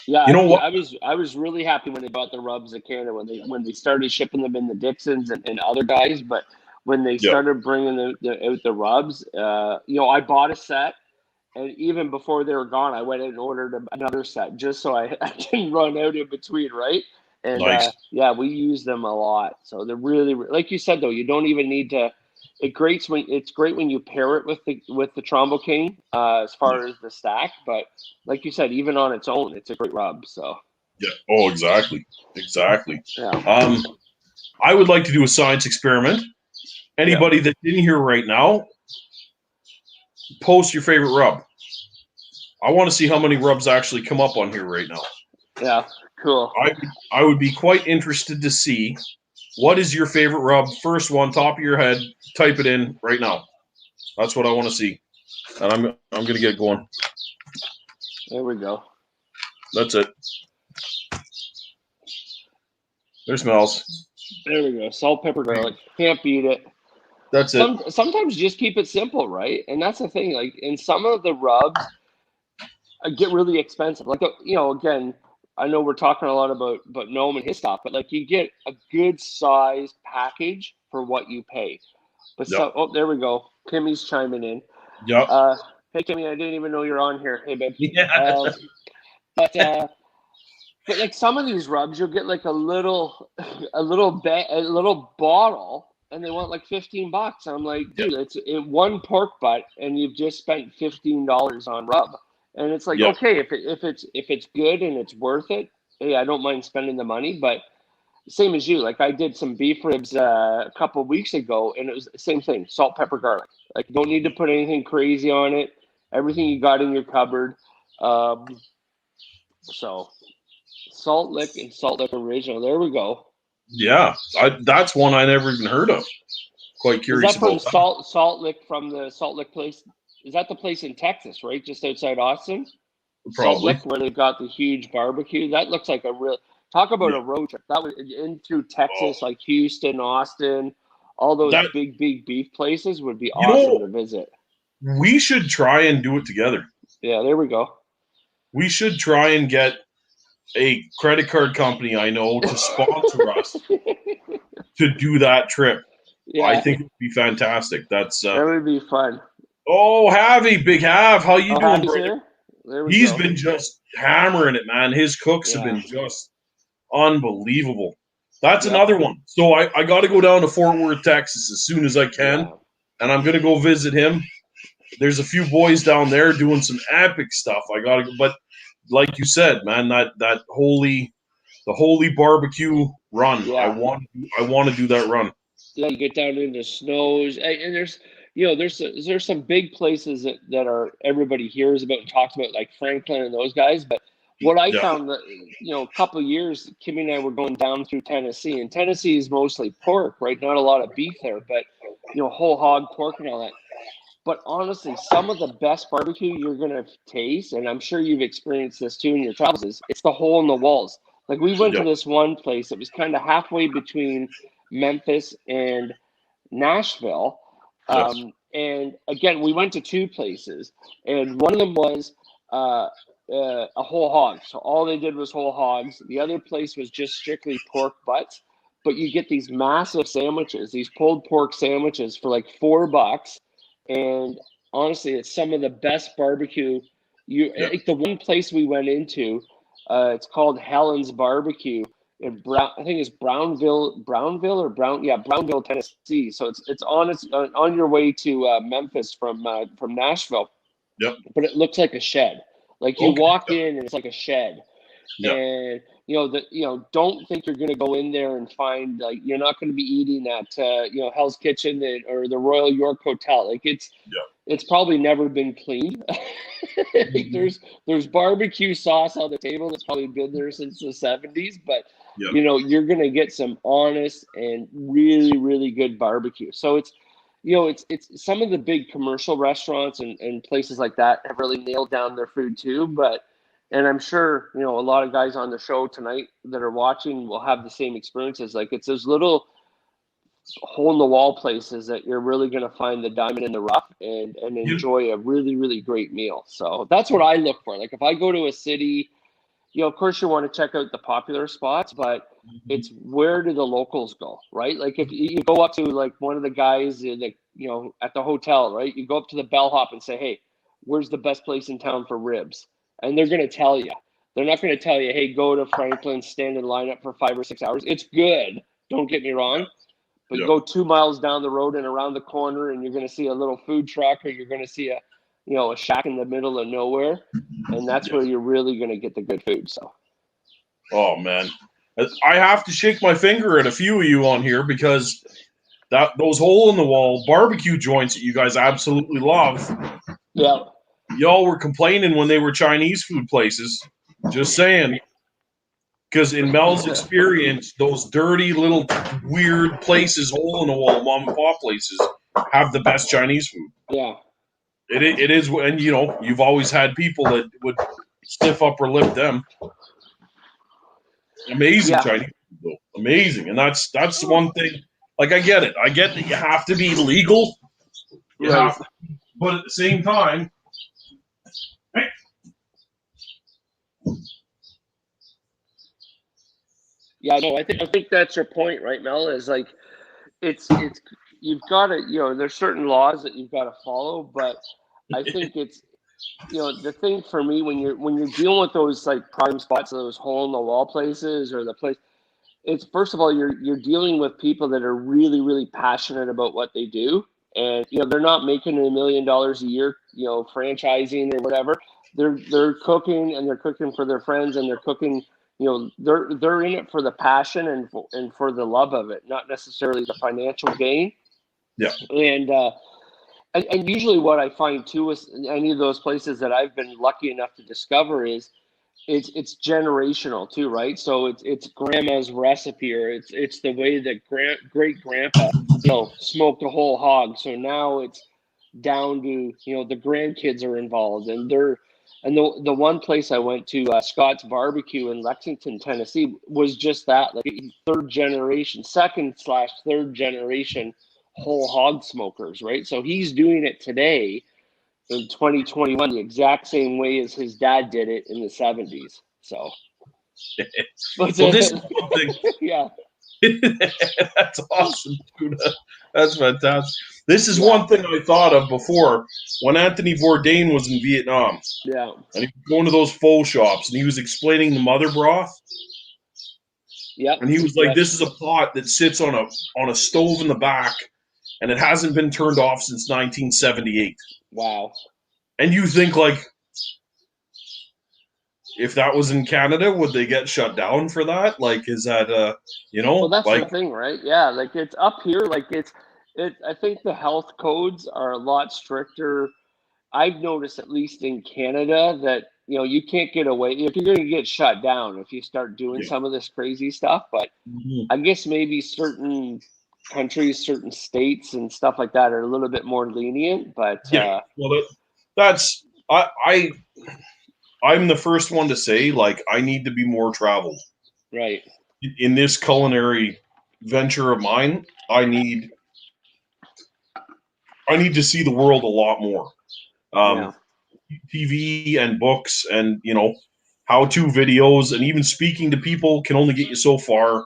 Speaker 3: Yeah, what? I was really happy when they bought the rubs in Canada when they started shipping them in the Dixons and other guys, but when they started bringing out the rubs, I bought a set. And even before they were gone, I went and ordered another set just so I didn't run out in between, right? And
Speaker 1: nice.
Speaker 3: We use them a lot. So they're really, like you said, though, you don't even need to. It's great when you pair it with the Trombo King as far as the stack. But like you said, even on its own, it's a great rub. So
Speaker 1: yeah. Oh, exactly.
Speaker 3: Yeah.
Speaker 1: I would like to do a science experiment. Anybody that's in here right now, post your favorite rub. I want to see how many rubs actually come up on here right now.
Speaker 3: Yeah, cool.
Speaker 1: I would be quite interested to see what is your favorite rub. First one, top of your head. Type it in right now. That's what I want to see, and I'm going to get going.
Speaker 3: There we go.
Speaker 1: That's it. There smells.
Speaker 3: There we go. Salt, pepper, garlic. Can't beat it.
Speaker 1: That's it.
Speaker 3: Sometimes just keep it simple, right? And that's the thing. Like in some of the rubs, get really expensive. Like again, I know we're talking a lot about Noam and his stuff, but like you get a good sized package for what you pay. But there we go. Kimmy's chiming in.
Speaker 1: Yeah.
Speaker 3: Hey Kimmy, I didn't even know you're on here. Hey babe.
Speaker 1: Yeah.
Speaker 3: But like some of these rubs, you'll get like a little bottle. And they want like $15. I'm like, dude, it's one pork butt, and you've just spent $15 on rub. And it's like, okay, if it's good and it's worth it, hey, I don't mind spending the money. But same as you, like I did some beef ribs a couple of weeks ago, and it was the same thing: salt, pepper, garlic. Like, you don't need to put anything crazy on it. Everything you got in your cupboard. So, Salt Lick and Salt Lick Original. There we go.
Speaker 1: Yeah, that's one I never even heard of. Quite curious about that.
Speaker 3: Is that from Salt Lick, from the Salt Lick place? Is that the place in Texas, right? Just outside Austin?
Speaker 1: Probably.
Speaker 3: Salt Lick, where they've got the huge barbecue. That looks like a real... Talk about a road trip. That was in through Texas, like Houston, Austin. All those big beef places would be awesome to visit.
Speaker 1: We should try and do it together.
Speaker 3: Yeah, there we go.
Speaker 1: We should try and get a credit card company I know to sponsor us to do that trip.
Speaker 3: Yeah,
Speaker 1: I think it would be fantastic. That's
Speaker 3: that would be fun.
Speaker 1: oh, Javi, Big Hav, how you doing,
Speaker 3: Happy's
Speaker 1: brother?
Speaker 3: here? There we
Speaker 1: He's
Speaker 3: go.
Speaker 1: been just hammering it, man. His cooks have
Speaker 3: Yeah.
Speaker 1: been just unbelievable. That's
Speaker 3: Yep.
Speaker 1: another one. So I got to go down to Fort Worth, Texas as soon as I can,
Speaker 3: Yeah.
Speaker 1: and I'm going to go visit him. There's a few boys down there doing some epic stuff. I got to go, but like you said, man, the holy barbecue run.
Speaker 3: Yeah.
Speaker 1: I want to do that run.
Speaker 3: Yeah, you get down into snows, and there's some big places that are everybody hears about and talks about, like Franklin and those guys. But what I
Speaker 1: Yeah.
Speaker 3: found that a couple of years, Kimmy and I were going down through Tennessee, and Tennessee is mostly pork, right? Not a lot of beef there, but whole hog pork and all that. But honestly, some of the best barbecue you're gonna taste, and I'm sure you've experienced this too in your travels, is it's the hole in the walls. Like we went to this one place that was kind of halfway between Memphis and Nashville.
Speaker 1: Yes.
Speaker 3: And again, we went to two places, and one of them was a whole hog. So all they did was whole hogs. The other place was just strictly pork butts. But you get these massive sandwiches, these pulled pork sandwiches for like $4. And honestly, it's some of the best barbecue. Like the one place we went into, it's called Helen's Barbecue in I think it's Brownville, Tennessee. So it's on your way to Memphis from Nashville.
Speaker 1: Yep.
Speaker 3: But it looks like a shed. Like you walk in and it's like a shed.
Speaker 1: Yeah.
Speaker 3: And don't think you're going to go in there and find, like, you're not going to be eating at Hell's Kitchen or the Royal York Hotel. Like it's probably never been cleaned. Like there's barbecue sauce on the table that's probably been there since the 70s, but you're going to get some honest and really, really good barbecue. So it's some of the big commercial restaurants and places like that have really nailed down their food too, and I'm sure, a lot of guys on the show tonight that are watching will have the same experiences. Like it's those little hole in the wall places that you're really going to find the diamond in the rough and enjoy a really, really great meal. So that's what I look for. Like if I go to a city, of course you want to check out the popular spots, but it's where do the locals go, right? Like if you go up to like one of the guys at the hotel, right? You go up to the bellhop and say, hey, where's the best place in town for ribs? And they're going to tell you. They're not going to tell you, hey, go to Franklin, stand in line up for 5 or 6 hours. It's good. Don't get me wrong. But you go 2 miles down the road and around the corner and you're going to see a little food truck, or you're going to see a shack in the middle of nowhere. And that's where you're really going to get the good food. So.
Speaker 1: Oh, man. I have to shake my finger at a few of you on here because those hole in the wall barbecue joints that you guys absolutely love.
Speaker 3: Yeah.
Speaker 1: Y'all were complaining when they were Chinese food places. Just saying. Because in Mel's experience, those dirty little weird places, hole in the wall, mom and pop places, have the best Chinese food.
Speaker 3: Yeah.
Speaker 1: It is, and you've always had people that would stiff upper lip them. Amazing Chinese food, though. Amazing. And that's the one thing. Like, I get it. I get that you have to be legal. You have to, but at the same time,
Speaker 3: yeah, no, I think that's your point, right, Mel? Is like, it's you've got to, there's certain laws that you've got to follow, but I think it's, the thing for me when you're dealing with those like prime spots, those hole in the wall places or the place, it's first of all you're dealing with people that are really, really passionate about what they do, and they're not making $1 million a year, franchising or whatever. They're cooking, and they're cooking for their friends, and they're cooking. They're in it for the passion and for the love of it, not necessarily the financial gain.
Speaker 1: Yeah.
Speaker 3: And usually what I find too with any of those places that I've been lucky enough to discover is it's generational too, right? So it's grandma's recipe, or it's the way that great grandpa smoked a whole hog. So now it's down to the grandkids are involved, and the one place I went to, Scott's Barbecue in Lexington, Tennessee, was just that, like second/third generation whole hog smokers, right? So he's doing it today in 2021 the exact same way as his dad did it in the 70s. So
Speaker 1: well, this is something.
Speaker 3: yeah.
Speaker 1: That's awesome, tuna. That's fantastic. This is
Speaker 3: Yeah.
Speaker 1: one thing I thought of before when Anthony Bourdain was in Vietnam,
Speaker 3: Yeah.
Speaker 1: and he was going to those pho shops, and he was explaining the mother broth,
Speaker 3: Yep.
Speaker 1: and he was like,
Speaker 3: Yep.
Speaker 1: "This is a pot that sits on a stove in the back, and it hasn't been turned off since 1978."
Speaker 3: Wow.
Speaker 1: And you think like, if that was in Canada, would they get shut down for that? Like, is that
Speaker 3: Well, that's
Speaker 1: like,
Speaker 3: the thing, right? Yeah, like it's up here. Like I think the health codes are a lot stricter. I've noticed, at least in Canada, that you can't get away if you're going to get shut down if you start doing
Speaker 1: yeah.
Speaker 3: some of this crazy stuff. But
Speaker 1: Mhm.
Speaker 3: I guess maybe certain countries, certain states, and stuff like that are a little bit more lenient. But
Speaker 1: Yeah, well, that's I'm the first one to say, like, I need to be more traveled
Speaker 3: right,
Speaker 1: in this culinary venture of mine. I need to see the world a lot more.
Speaker 3: yeah,
Speaker 1: TV and books and how-to videos and even speaking to people can only get you so far.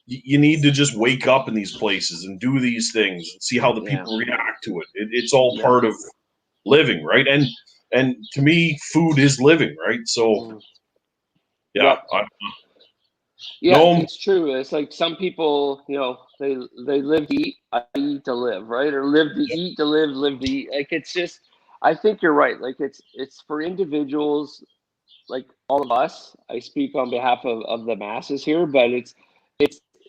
Speaker 1: You need to just wake up in these places and do these things and see how the
Speaker 3: yeah,
Speaker 1: people react to it. It's all
Speaker 3: yeah.
Speaker 1: part of living, right? And to me, food is living, right? So
Speaker 3: Mm.
Speaker 1: yeah,
Speaker 3: Yep.
Speaker 1: I
Speaker 3: Yeah,
Speaker 1: no,
Speaker 3: it's true. It's like some people, they live to eat, I eat to live, right? Or live to eat to live, live to eat. Like it's just, I think you're right. Like it's for individuals like all of us. I speak on behalf of the masses here, but it's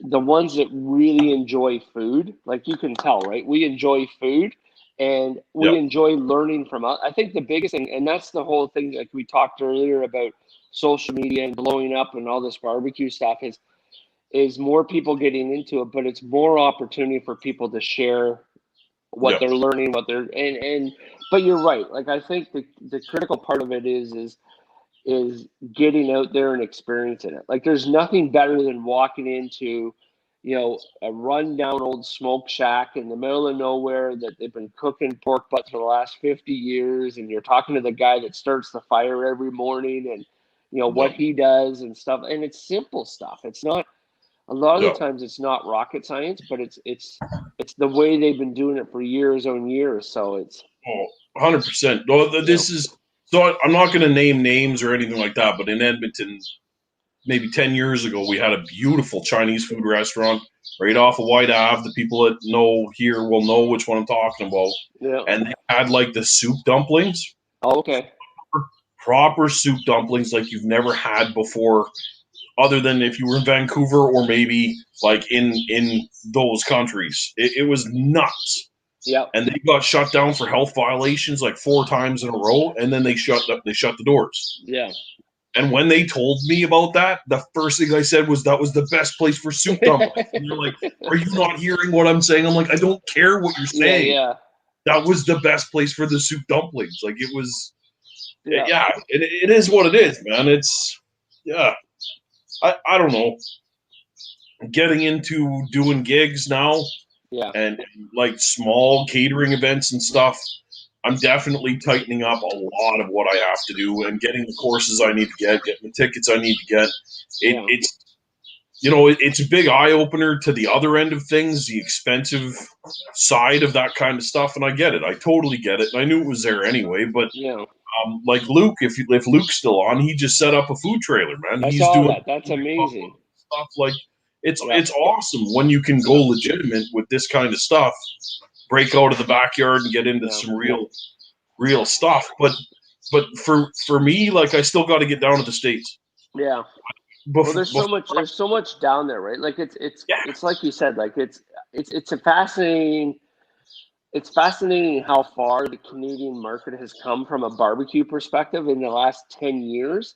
Speaker 3: the ones that really enjoy food. Like you can tell, right? We enjoy food and
Speaker 1: yeah,
Speaker 3: we enjoy learning from us. I think the biggest thing, and that's the whole thing, like we talked earlier about social media and blowing up and all this barbecue stuff is more people getting into it, but it's more opportunity for people to share what
Speaker 1: yeah,
Speaker 3: they're learning, what they're and but you're right. Like I think the critical part of it is getting out there and experiencing it. Like there's nothing better than walking into, a rundown old smoke shack in the middle of nowhere that they've been cooking pork butts for the last 50 years, and you're talking to the guy that starts the fire every morning and
Speaker 1: yeah,
Speaker 3: what he does and stuff. And it's simple stuff. It's not a lot of
Speaker 1: yeah.
Speaker 3: the times it's not rocket science, but it's the way they've been doing it for years on years. So it's
Speaker 1: Oh, 100%. No,
Speaker 3: you
Speaker 1: this is so. I'm not going to name names or anything like that, but in Edmonton, maybe 10 years ago, we had a beautiful Chinese food restaurant right off of White Ave. The people that know here will know which one I'm talking about.
Speaker 3: yeah.
Speaker 1: And they had like the soup dumplings,
Speaker 3: Oh, okay.
Speaker 1: proper soup dumplings like you've never had before, other than if you were in Vancouver or maybe like in those countries. It was nuts.
Speaker 3: Yep.
Speaker 1: And they got shut down for health violations like 4 times in a row, and then they shut the doors.
Speaker 3: Yeah.
Speaker 1: And when they told me about that, the first thing I said was that was the best place for soup dumplings. And they're like, "Are you not hearing what I'm saying?" I'm like, "I don't care what you're
Speaker 3: Yeah,
Speaker 1: saying.
Speaker 3: yeah.
Speaker 1: That was the best place for the soup dumplings. Like it was,
Speaker 3: Yeah.
Speaker 1: yeah. It is what it is, man. It's yeah. I don't know. Getting into doing gigs now
Speaker 3: Yeah.
Speaker 1: and like small catering events and stuff. I'm definitely tightening up a lot of what I have to do and getting the courses I need to getting the tickets I need to get.
Speaker 3: Yeah.
Speaker 1: It's a big eye opener to the other end of things, the expensive side of that kind of stuff, and I get it. I totally get it. And I knew it was there anyway. But
Speaker 3: Yeah.
Speaker 1: like Luke, if Luke's still on, he just set up a food trailer, man.
Speaker 3: I
Speaker 1: He's
Speaker 3: saw
Speaker 1: doing
Speaker 3: that. That's amazing.
Speaker 1: stuff like
Speaker 3: Yeah.
Speaker 1: it's awesome when you can go legitimate with this kind of stuff. Break out of the backyard and get into
Speaker 3: Yeah.
Speaker 1: some real stuff. But for me, like I still got to get down to the States.
Speaker 3: Yeah. Well, there's so much down there, right? Like it's like you said, like it's fascinating how far the Canadian market has come from a barbecue perspective in the last 10 years.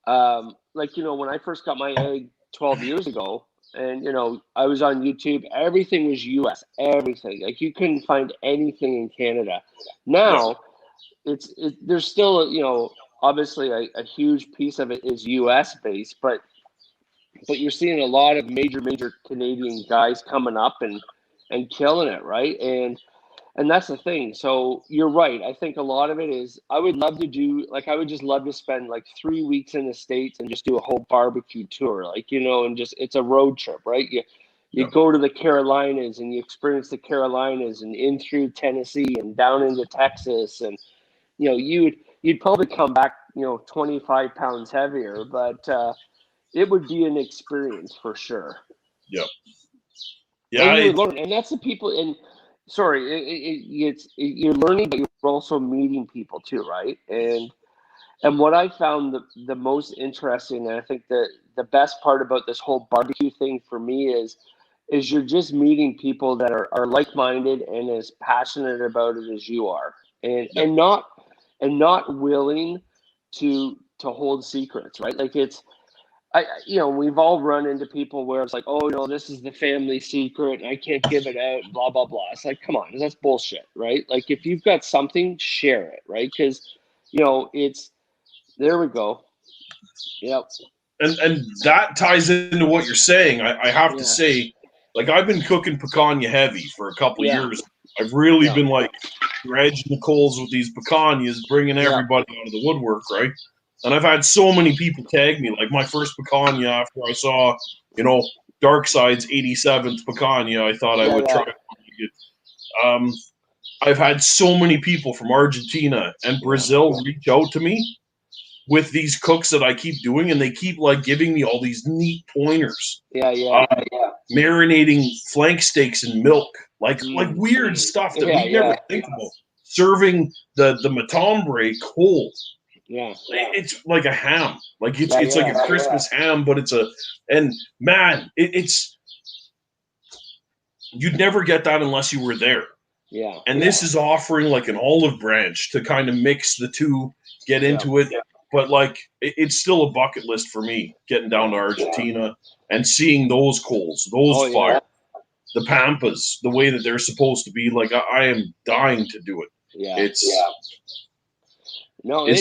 Speaker 3: Like, when I first got my egg 12 years ago and, I was on YouTube, everything was US, everything. Like you couldn't find anything in Canada. Now there's still, obviously a huge piece of it is US based, but you're seeing a lot of major Canadian guys coming up and killing it, right? And And that's the thing. So you're right. I think a lot of it is I would love to do like I would just love to spend like 3 weeks in the States and just do a whole barbecue tour, like and just it's a road trip, right? You
Speaker 1: Yeah.
Speaker 3: go to the Carolinas and you experience the Carolinas and in through Tennessee and down into Texas, and you'd probably come back 25 pounds heavier, but it would be an experience for sure.
Speaker 1: Yeah.
Speaker 3: And you would learn, and that's the people. And sorry, you're learning, but you're also meeting people too, right? And what I found the most interesting, and I think that the best part about this whole barbecue thing for me is you're just meeting people that are like-minded and as passionate about it as you are, and not willing to hold secrets, right? Like we've all run into people where it's like, oh, this is the family secret and I can't give it out, blah, blah, blah. It's like, come on, that's bullshit, right? Like if you've got something, share it, right? Because, there we go. Yep.
Speaker 1: And that ties into what you're saying. I have to say, like I've been cooking picanha heavy for a couple years. I've really been like dredging the coals with these picanhas, bringing everybody out of the woodwork, right? And I've had so many people tag me, like my first picanha after I saw, Darkside's 87th picanha, I thought I would try it. I've had so many people from Argentina and Brazil reach out to me with these cooks that I keep doing, and they keep like giving me all these neat pointers. Marinating flank steaks in milk, like weird stuff that we never think about. Serving the matambre cold.
Speaker 3: Yeah,
Speaker 1: it's like a ham, like it's like a Christmas ham, but it's you'd never get that unless you were there.
Speaker 3: Yeah,
Speaker 1: and this is offering like an olive branch to kind of mix the two, get into it. But like it's still a bucket list for me, getting down to Argentina and seeing those coals, those fires, the pampas, the way that they're supposed to be. Like I am dying to do it. It's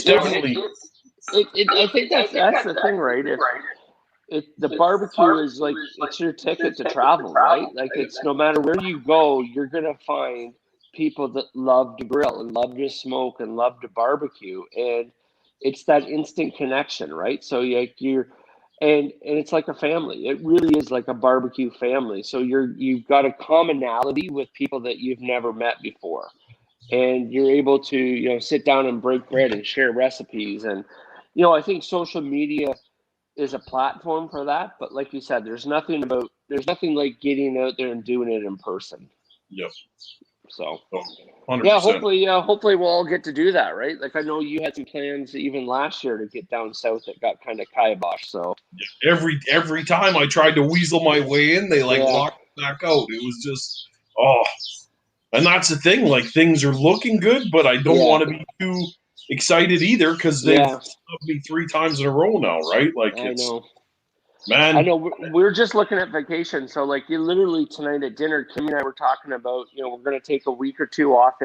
Speaker 1: definitely.
Speaker 3: I think that's the thing, right? If the barbecue is like it's your ticket to travel, right? Like it's no matter where you go, you're gonna find people that love to grill and love to smoke and love to barbecue, and it's that instant connection, right? So and it's like a family. It really is like a barbecue family. So you've got a commonality with people that you've never met before, and you're able to sit down and break bread and share recipes. And I think social media is a platform for that, but like you said, there's nothing like getting out there and doing it in person.
Speaker 1: Yep.
Speaker 3: So
Speaker 1: 100%.
Speaker 3: hopefully we'll all get to do that, right? Like I know you had some plans even last year to get down south that got kind of kiboshed. So
Speaker 1: every time I tried to weasel my way in, they locked back out. It was just and that's the thing. Like things are looking good, but I don't want to be too excited either because they've snubbed me 3 times in a row now, right? Like
Speaker 3: I know.
Speaker 1: Man,
Speaker 3: I know we're just looking at vacation. So like you literally tonight at dinner, Kim and I were talking about, we're going to take a week or two off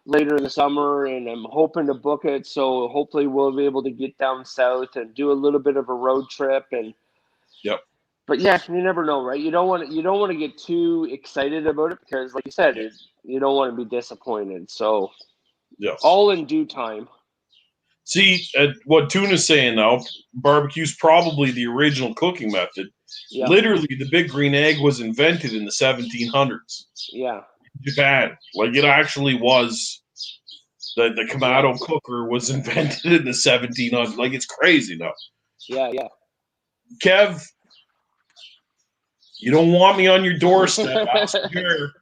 Speaker 3: later in the summer, and I'm hoping to book it. So hopefully we'll be able to get down south and do a little bit of a road trip. And but you never know, right? You don't want to get too excited about it because like you said, you don't want to be disappointed. So all in due time.
Speaker 1: See, what Tuna's saying now, barbecue's probably the original cooking method. Yeah. Literally, the big green egg was invented in the 1700s.
Speaker 3: Yeah.
Speaker 1: Japan. Like, it actually was, the Kamado cooker was invented in the 1700s. Like, it's crazy now.
Speaker 3: Yeah.
Speaker 1: Kev, you don't want me on your doorstep. Ask here.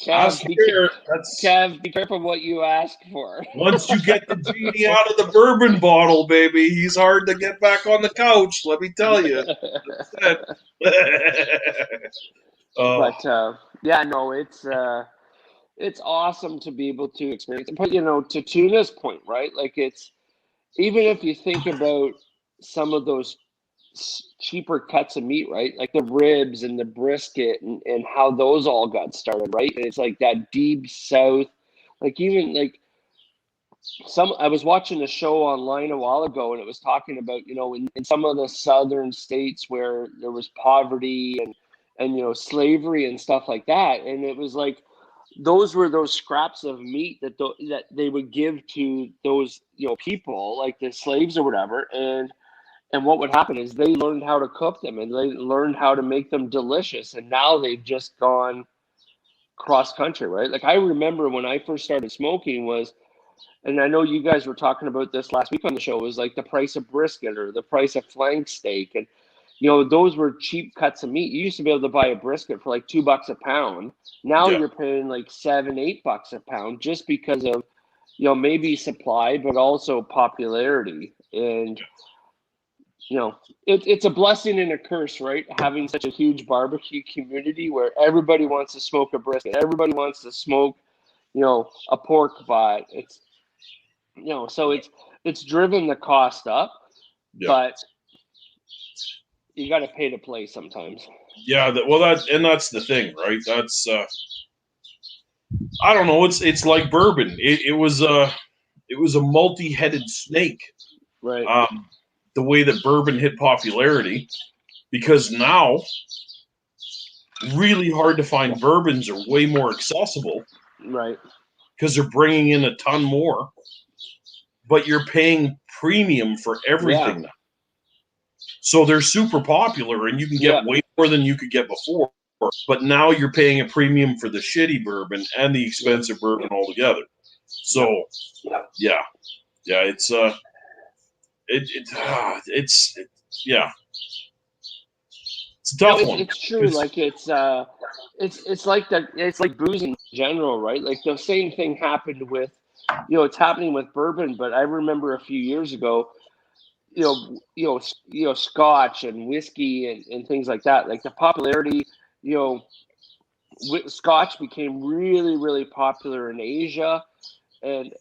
Speaker 3: Kev, be careful what you ask for.
Speaker 1: Once you get the genie out of the bourbon bottle, baby, he's hard to get back on the couch. Let me tell you.
Speaker 3: But it's awesome to be able to experience it. But to Tuna's point, right? Like it's even if you think about some of those cheaper cuts of meat, right? Like the ribs and the brisket and how those all got started, right? And it's like that deep south, like even like I was watching a show online a while ago and it was talking about, in some of the southern states where there was poverty and slavery and stuff like that. And it was like those were those scraps of meat that that they would give to those, you know, people like the slaves or whatever, and what would happen is they learned how to cook them and they learned how to make them delicious, and now they've just gone cross country, right? Like I remember when I first started smoking was, and I know you guys were talking about this last week on the show, was like the price of brisket or the price of flank steak, and you know, those were cheap cuts of meat. You used to be able to buy a brisket for like $2 a pound. Now
Speaker 1: Yeah.
Speaker 3: you're paying like $7-8 a pound just because of, you know, maybe supply, but also popularity. And, you know, it's a blessing and a curse, right? Having such a huge barbecue community where everybody wants to smoke a brisket. Everybody wants to smoke, you know, a pork butt. It's, you know, so it's driven the cost up, but you got to pay to play sometimes.
Speaker 1: Yeah, that's the thing, right? That's I don't know. It's like bourbon. It was a multi-headed snake.
Speaker 3: Right.
Speaker 1: The way that bourbon hit popularity, because now really hard to find bourbons are way more accessible.
Speaker 3: Right.
Speaker 1: Because they're bringing in a ton more, but you're paying premium for everything now. So they're super popular, and you can get way more than you could get before. But now you're paying a premium for the shitty bourbon and the expensive bourbon altogether. So, yeah, it's it's a tough one.
Speaker 3: It's true. Like it's like booze in general, right? Like the same thing happened with, you know, it's happening with bourbon. But I remember a few years ago, you know, Scotch and whiskey and things like that. Like the popularity, you know, Scotch became really, really popular in Asia, and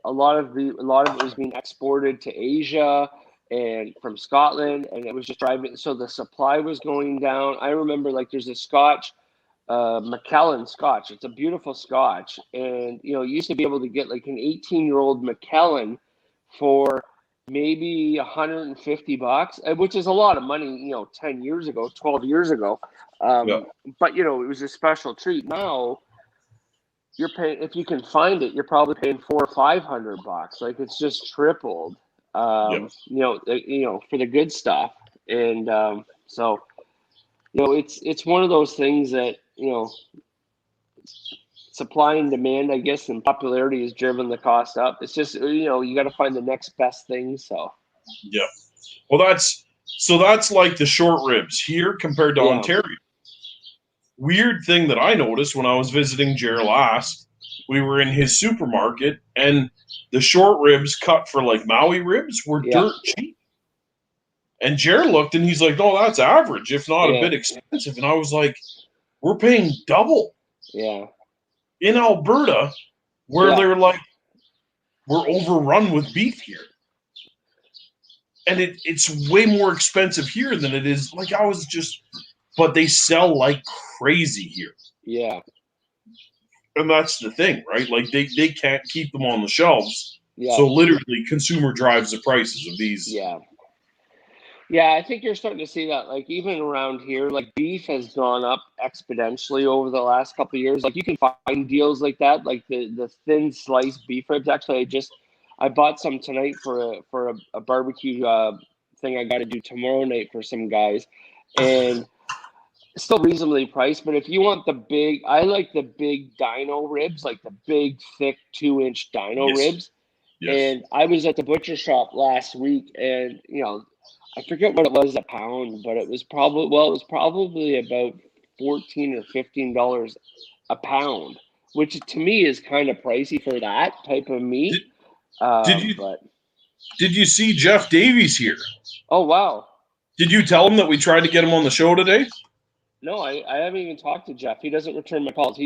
Speaker 3: a lot of it was being exported to Asia and from Scotland, and it was just driving. So the supply was going down. I remember like there's a Scotch, Macallan Scotch. It's a beautiful Scotch, and you know, you used to be able to get like an 18-year-old Macallan for maybe $150, which is a lot of money, you know, 10 years ago, 12 years ago. But you know, it was a special treat. Now you're paying, if you can find it, you're probably paying $400 or $500. Like it's just tripled. You know, for the good stuff. And so, you know, it's one of those things that, you know, supply and demand, I guess, and popularity has driven the cost up. It's just, you know, you got to find the next best thing. So,
Speaker 1: yeah. Well, that's like the short ribs here compared to Ontario. Weird thing that I noticed when I was visiting Jer last, we were in his supermarket, and the short ribs cut for like Maui ribs were dirt cheap. And Jer looked and he's like, "No, that's average, if not a bit expensive." And I was like, "We're paying double."
Speaker 3: Yeah.
Speaker 1: In Alberta, where they're like, we're overrun with beef here. And it's way more expensive here than it is. Like but they sell like crazy here.
Speaker 3: Yeah.
Speaker 1: And that's the thing, right? Like they can't keep them on the shelves.
Speaker 3: Yeah.
Speaker 1: So literally consumer drives the prices of these.
Speaker 3: Yeah. Yeah, I think you're starting to see that. Like even around here, like beef has gone up exponentially over the last couple of years. Like you can find deals like that, like the thin sliced beef ribs. Actually, I bought some tonight for a barbecue thing I got to do tomorrow night for some guys, and it's still reasonably priced. But if you want I like the big dino ribs, like the big thick 2-inch dino ribs.
Speaker 1: Yes.
Speaker 3: And I was at the butcher shop last week, and you know, I forget what it was a pound, but it was probably about $14 or $15 a pound, which to me is kind of pricey for that type of meat.
Speaker 1: Did you see Jeff Davies here?
Speaker 3: Oh wow!
Speaker 1: Did you tell him that we tried to get him on the show today?
Speaker 3: No, I haven't even talked to Jeff. He doesn't return my calls.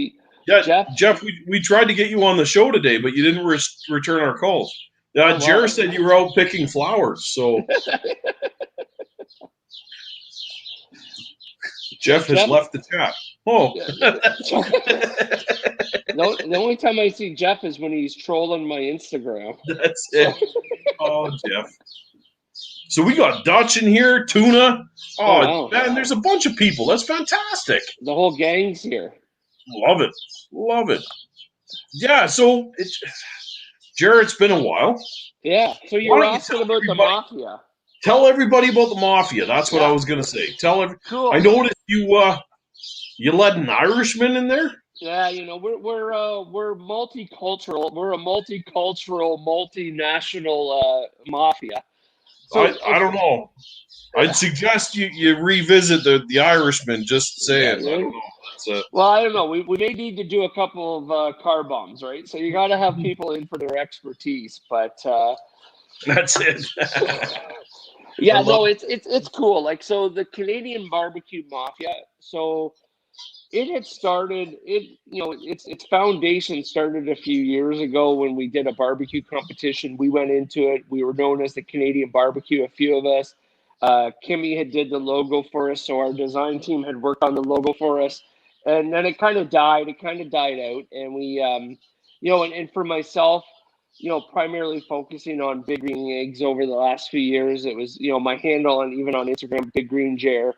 Speaker 1: Jeff, we tried to get you on the show today, but you didn't return our calls. Jared said you were out picking flowers, so Jeff has left the chat. Oh.
Speaker 3: The only time I see Jeff is when he's trolling my Instagram.
Speaker 1: That's it. Oh, Jeff. So we got Dutch in here, Tuna. Oh, wow. Man, there's a bunch of people. That's fantastic.
Speaker 3: The whole gang's here.
Speaker 1: Love it. Love it. Yeah, so Jared, it's been a while.
Speaker 3: Yeah. So you
Speaker 1: Why
Speaker 3: were
Speaker 1: don't you
Speaker 3: asking about the mafia.
Speaker 1: tell everybody about the mafia? That's what I was going to say.
Speaker 3: Cool.
Speaker 1: I noticed you let an Irishman in there.
Speaker 3: Yeah, we're multicultural. We're a multicultural, multinational mafia. So
Speaker 1: I don't know. I'd suggest you revisit the Irishman. Just saying. I don't know.
Speaker 3: Well, I don't know. We may need to do a couple of car bombs, right? So you got to have people in for their expertise. But
Speaker 1: that's it.
Speaker 3: yeah, no, it's cool. Like, so the Canadian barbecue mafia. So it had started. Its foundation started a few years ago when we did a barbecue competition. We went into it. We were known as the Canadian Barbecue. A few of us. Kimmy had did the logo for us, so our design team had worked on the logo for us, and then it kind of died. It kind of died out, and we, and for myself, primarily focusing on Big Green Eggs over the last few years. It was, my handle and even on Instagram, Big Green Jer.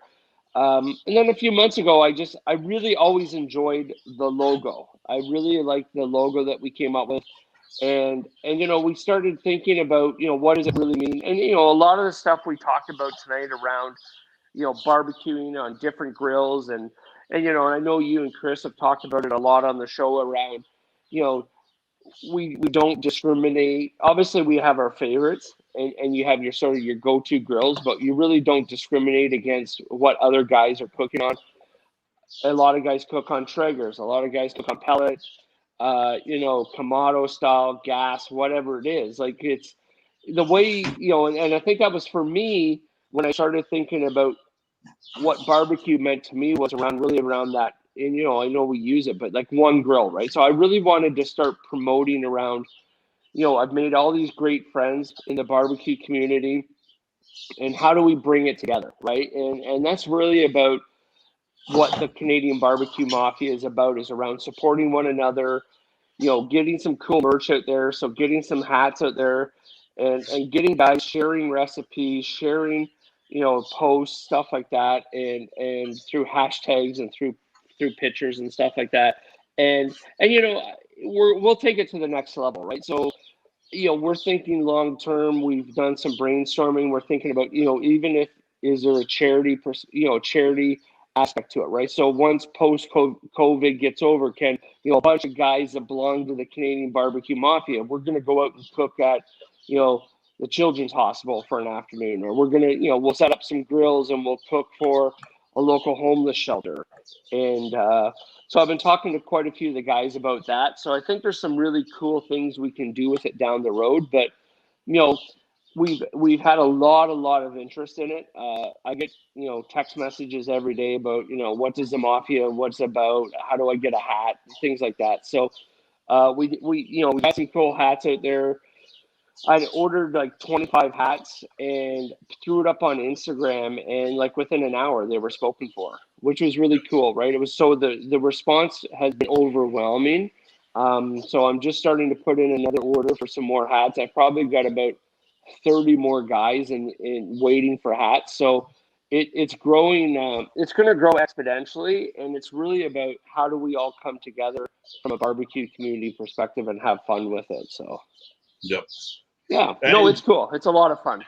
Speaker 3: And then a few months ago, I really always enjoyed the logo. I really liked the logo that we came up with. And we started thinking about, what does it really mean? And, a lot of the stuff we talked about tonight around, barbecuing on different grills. And I know you and Chris have talked about it a lot on the show around, we don't discriminate. Obviously, we have our favorites and you have your sort of your go-to grills, but you really don't discriminate against what other guys are cooking on. A lot of guys cook on Traegers. A lot of guys cook on pellets. Kamado style, gas, whatever it is. Like, it's the way, and I think that was for me when I started thinking about what barbecue meant to me was really around that. And, I know we use it, but like one grill, right? So I really wanted to start promoting around, I've made all these great friends in the barbecue community, and how do we bring it together, right? And that's really about what the Canadian barbecue mafia is about, is around supporting one another, getting some cool merch out there. So getting some hats out there and getting guys sharing recipes, sharing, posts, stuff like that. And through hashtags and through pictures and stuff like that. And we'll take it to the next level, right? So, we're thinking long term. We've done some brainstorming. We're thinking about, even if, is there a charity aspect to it, right? So once post COVID gets over, can, a bunch of guys that belong to the Canadian barbecue mafia, we're going to go out and cook at, the children's hospital for an afternoon, or we're going to, we'll set up some grills and we'll cook for a local homeless shelter. And so I've been talking to quite a few of the guys about that. So I think there's some really cool things we can do with it down the road. But, we've had a lot of interest in it. I get, text messages every day about, what does the mafia, what's it about, how do I get a hat, things like that. So we got some cool hats out there. I ordered like 25 hats and threw it up on Instagram, and like within an hour they were spoken for, which was really cool, right? It was, so the response has been overwhelming. So I'm just starting to put in another order for some more hats. I've probably got about 30 more guys in waiting for hats. So it's growing. It's going to grow exponentially, and it's really about how do we all come together from a barbecue community perspective and have fun with it. So,
Speaker 1: yep.
Speaker 3: Yeah, no, it's cool. It's a lot of fun.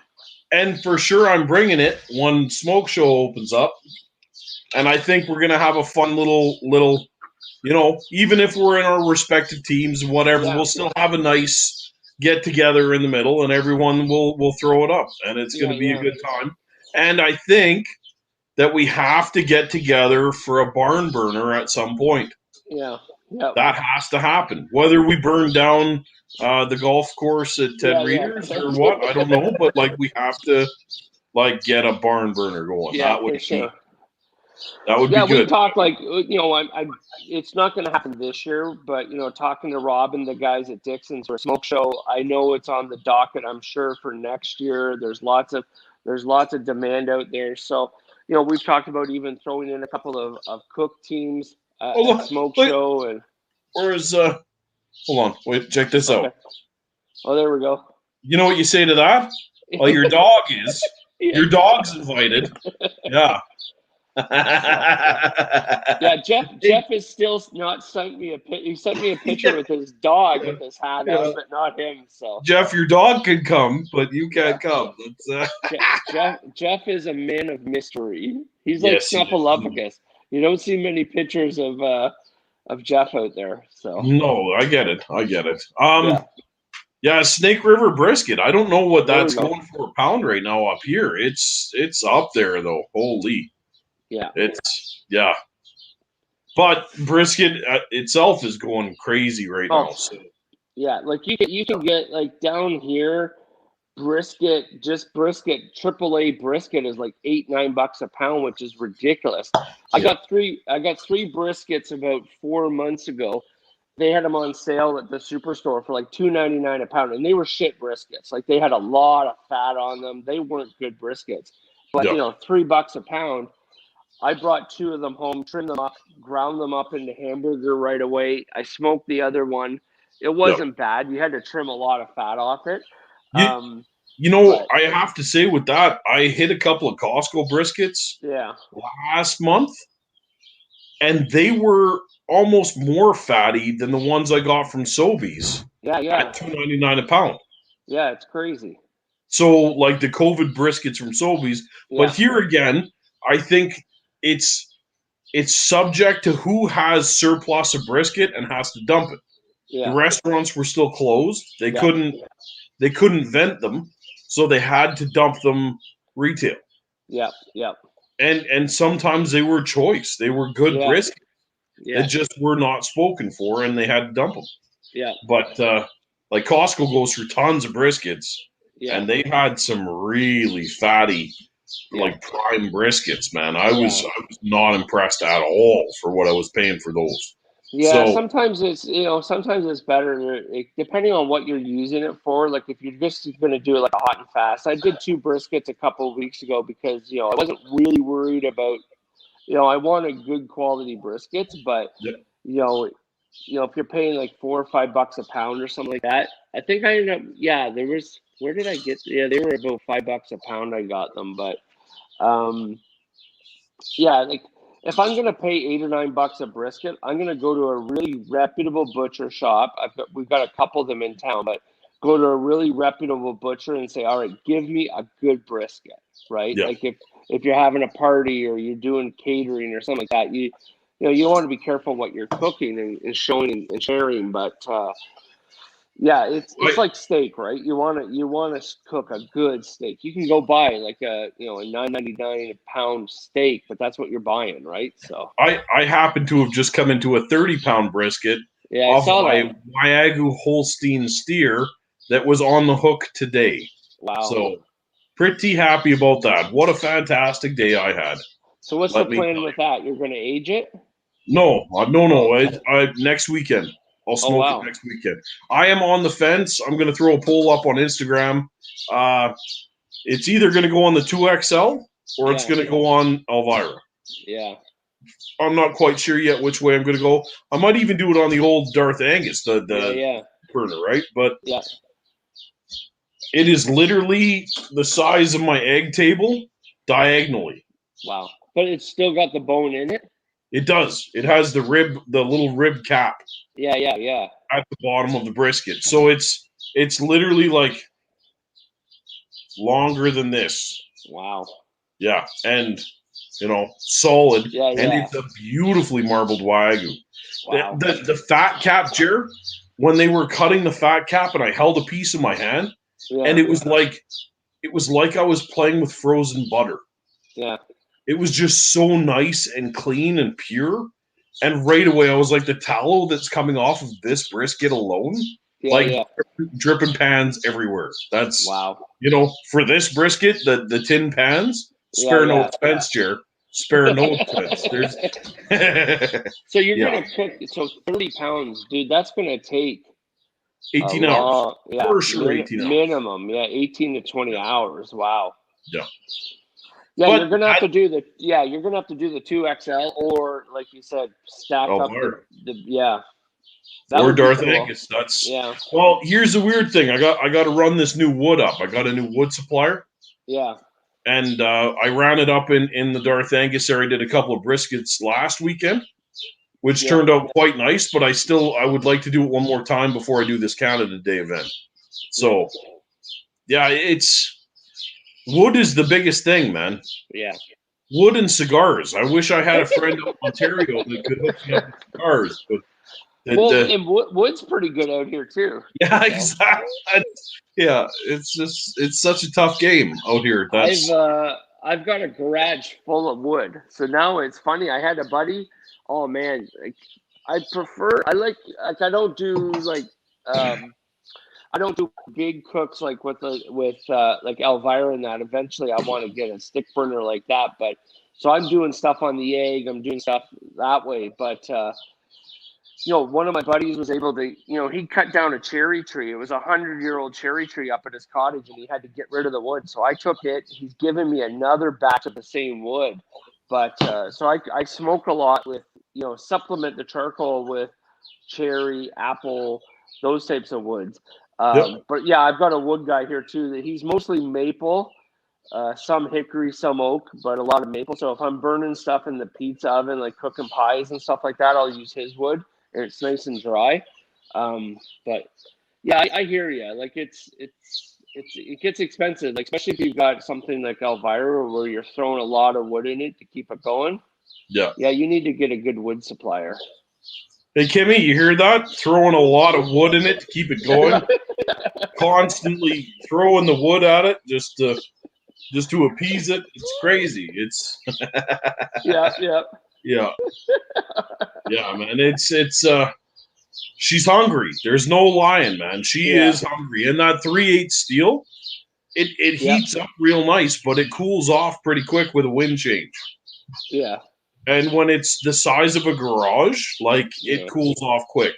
Speaker 1: And for sure, I'm bringing it when Smoke Show opens up. And I think we're going to have a fun little, even if we're in our respective teams, whatever, we'll still have a nice get together in the middle, and everyone will throw it up, and it's going to be a good time. And I think that we have to get together for a barn burner at some point.
Speaker 3: Yeah.
Speaker 1: That has to happen. Whether we burn down the golf course at Ted Reeder's or what, I don't know. But like, we have to get a barn burner going.
Speaker 3: Yeah,
Speaker 1: that would
Speaker 3: for sure.
Speaker 1: That would be good.
Speaker 3: We talked like, it's not going to happen this year, but talking to Rob and the guys at Dixon's for Smoke Show, I know it's on the docket. I'm sure for next year. There's lots of demand out there. So we've talked about even throwing in a couple of cook teams at Smoke Show. And
Speaker 1: or is hold on, wait, check this out.
Speaker 3: Oh, there we go.
Speaker 1: You know what you say to that? Well, your dog is. Your dog's invited. Yeah.
Speaker 3: Yeah, Jeff is still not sent me a he sent me a picture with his dog with his hat on, but not him. So
Speaker 1: Jeff, your dog can come, but you can't come.
Speaker 3: Jeff is a man of mystery. He's like
Speaker 1: Yes, he is.
Speaker 3: Snuffleupagus. You don't see many pictures of Jeff out there. So
Speaker 1: No, I get it.
Speaker 3: yeah.
Speaker 1: Yeah, Snake River brisket. I don't know what
Speaker 3: There
Speaker 1: that's
Speaker 3: we go.
Speaker 1: going for a pound right now up here. It's up there though. Holy.
Speaker 3: Yeah.
Speaker 1: Yeah. But brisket itself is going crazy right now. So.
Speaker 3: Yeah, like you can get like down here brisket, AAA brisket is like $8-9 a pound, which is ridiculous. I got three briskets about 4 months ago. They had them on sale at the superstore for like $2.99 a pound, and they were shit briskets. Like they had a lot of fat on them. They weren't good briskets, but $3 a pound. I brought 2 of them home, trimmed them up, ground them up into hamburger right away. I smoked the other one. It wasn't bad. You had to trim a lot of fat off it.
Speaker 1: I have to say with that, I hit a couple of Costco briskets last month, and they were almost more fatty than the ones I got from Sobeys. At $2.99 a pound.
Speaker 3: Yeah, it's crazy.
Speaker 1: So like the COVID briskets from Sobeys, but here again, I think it's subject to who has surplus of brisket and has to dump it.
Speaker 3: Yeah.
Speaker 1: The restaurants were still closed. They couldn't vent them, so they had to dump them retail.
Speaker 3: Yeah.
Speaker 1: And sometimes they were choice. They were good brisket. They just were not spoken for, and they had to dump them.
Speaker 3: Yeah.
Speaker 1: But like Costco goes through tons of briskets, and they had some really fatty, like prime briskets. Man, I was not impressed at all for what I was paying for those.
Speaker 3: Yeah, so, sometimes it's better depending on what you're using it for. Like if you're just going to do like a hot and fast. I did 2 briskets a couple of weeks ago because I wasn't really worried about. I wanted good quality briskets, but if you're paying like $4 or $5 a pound or something like that, I think I ended up. There was. Where did I get? Yeah, they were about $5 a pound. I got them, but like. If I'm going to pay $8 or $9 a brisket, I'm going to go to a really reputable butcher shop. We've got a couple of them in town, but go to a really reputable butcher and say, all right, give me a good brisket, right?
Speaker 1: Yeah.
Speaker 3: Like if you're having a party or you're doing catering or something like that, you want to be careful what you're cooking and showing and sharing, but it's like steak, right? You want to cook a good steak. You can go buy like a $9.99 a pound steak, but that's what you're buying, right? So
Speaker 1: I happen to have just come into a 30-pound brisket off my Wagyu Holstein steer that was on the hook today.
Speaker 3: Wow!
Speaker 1: So pretty happy about that. What a fantastic day I had.
Speaker 3: So what's the plan with that? You're going to age it?
Speaker 1: No. Next weekend. I'll smoke it next weekend. I am on the fence. I'm going to throw a poll up on Instagram. It's either going to go on the 2XL or it's going to go on Elvira.
Speaker 3: Yeah.
Speaker 1: I'm not quite sure yet which way I'm going to go. I might even do it on the old Darth Angus, the burner, right? But it is literally the size of my egg table diagonally.
Speaker 3: Wow. But it's still got the bone in it?
Speaker 1: It does. It has the little rib cap.
Speaker 3: Yeah.
Speaker 1: At the bottom of the brisket. So it's literally like longer than this.
Speaker 3: Wow.
Speaker 1: Yeah. And, solid.
Speaker 3: Yeah.
Speaker 1: And it's a beautifully marbled Wagyu.
Speaker 3: Wow.
Speaker 1: The fat cap, Jer, when they were cutting the fat cap and I held a piece in my hand, and it was like I was playing with frozen butter.
Speaker 3: Yeah.
Speaker 1: It was just so nice and clean and pure. And right away, I was like, the tallow that's coming off of this brisket alone, dripping pans everywhere. That's,
Speaker 3: wow.
Speaker 1: For this brisket, the tin pans, spare no expense, Jer. Spare no expense.
Speaker 3: So you're going to cook, 30 pounds, dude, that's going to take
Speaker 1: 18 hours. For sure, 18 hours.
Speaker 3: Minimum, 18 to 20 hours. Wow.
Speaker 1: Yeah.
Speaker 3: Yeah, but you're gonna have to do the 2XL or like you said, stack up the
Speaker 1: or Darth Angus. That's Well, here's the weird thing. I got to run this new wood up. I got a new wood supplier.
Speaker 3: Yeah.
Speaker 1: And I ran it up in the Darth Angus area. Did a couple of briskets last weekend, which turned out quite nice. But I would like to do it one more time before I do this Canada Day event. So, yeah, wood is the biggest thing, man.
Speaker 3: Yeah.
Speaker 1: Wood and cigars. I wish I had a friend in Ontario that could hook me up with cigars. But
Speaker 3: and wood's pretty good out here too.
Speaker 1: Yeah, exactly. Yeah, it's such a tough game out here.
Speaker 3: I've got a garage full of wood. So now it's funny. I had a buddy. Oh man, I don't do I don't do big cooks like with like Elvira and that. Eventually, I want to get a stick burner like that. But so I'm doing stuff on the egg. I'm doing stuff that way. But one of my buddies was able to, he cut down a cherry tree. It was 100-year-old cherry tree up at his cottage, and he had to get rid of the wood. So I took it. He's given me another batch of the same wood. But so I smoke a lot with, supplement the charcoal with cherry, apple, those types of woods. But yeah, I've got a wood guy here too. That he's mostly maple, some hickory, some oak, but a lot of maple. So if I'm burning stuff in the pizza oven, like cooking pies and stuff like that, I'll use his wood, and it's nice and dry. But yeah, I hear you. Like it gets expensive, like especially if you've got something like Elvira where you're throwing a lot of wood in it to keep it going. Yeah, you need to get a good wood supplier.
Speaker 1: Hey, Kimmy, you hear that? Throwing a lot of wood in it to keep it going. Constantly throwing the wood at it just to appease it. It's crazy. It's
Speaker 3: yeah,
Speaker 1: man. It's she's hungry. There's no lying, man. She is hungry. And that 3/8 steel, it heats up real nice, but it cools off pretty quick with a wind change.
Speaker 3: Yeah.
Speaker 1: And when it's the size of a garage, it cools off quick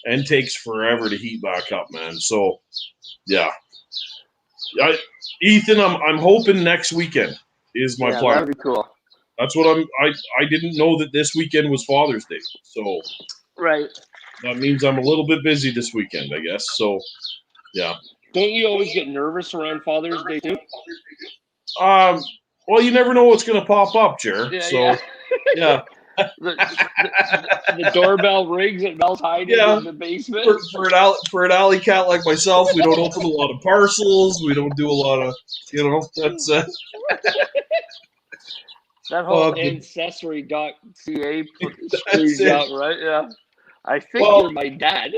Speaker 1: and takes forever to heat back up, man. So, yeah. Ethan, I'm hoping next weekend is my plan.
Speaker 3: That'd be cool.
Speaker 1: That's what I didn't know that this weekend was Father's Day. So,
Speaker 3: right.
Speaker 1: That means I'm a little bit busy this weekend, I guess. So, yeah.
Speaker 3: Don't you always get nervous around Father's Day too?
Speaker 1: Well, you never know what's going to pop up, Jer. Yeah.
Speaker 3: The doorbell rings and Mel's hiding in the basement.
Speaker 1: For an alley cat like myself, we don't open a lot of parcels. We don't do a lot of, that's
Speaker 3: that whole ancestry.ca screws out, right? Yeah. I think you're my dad.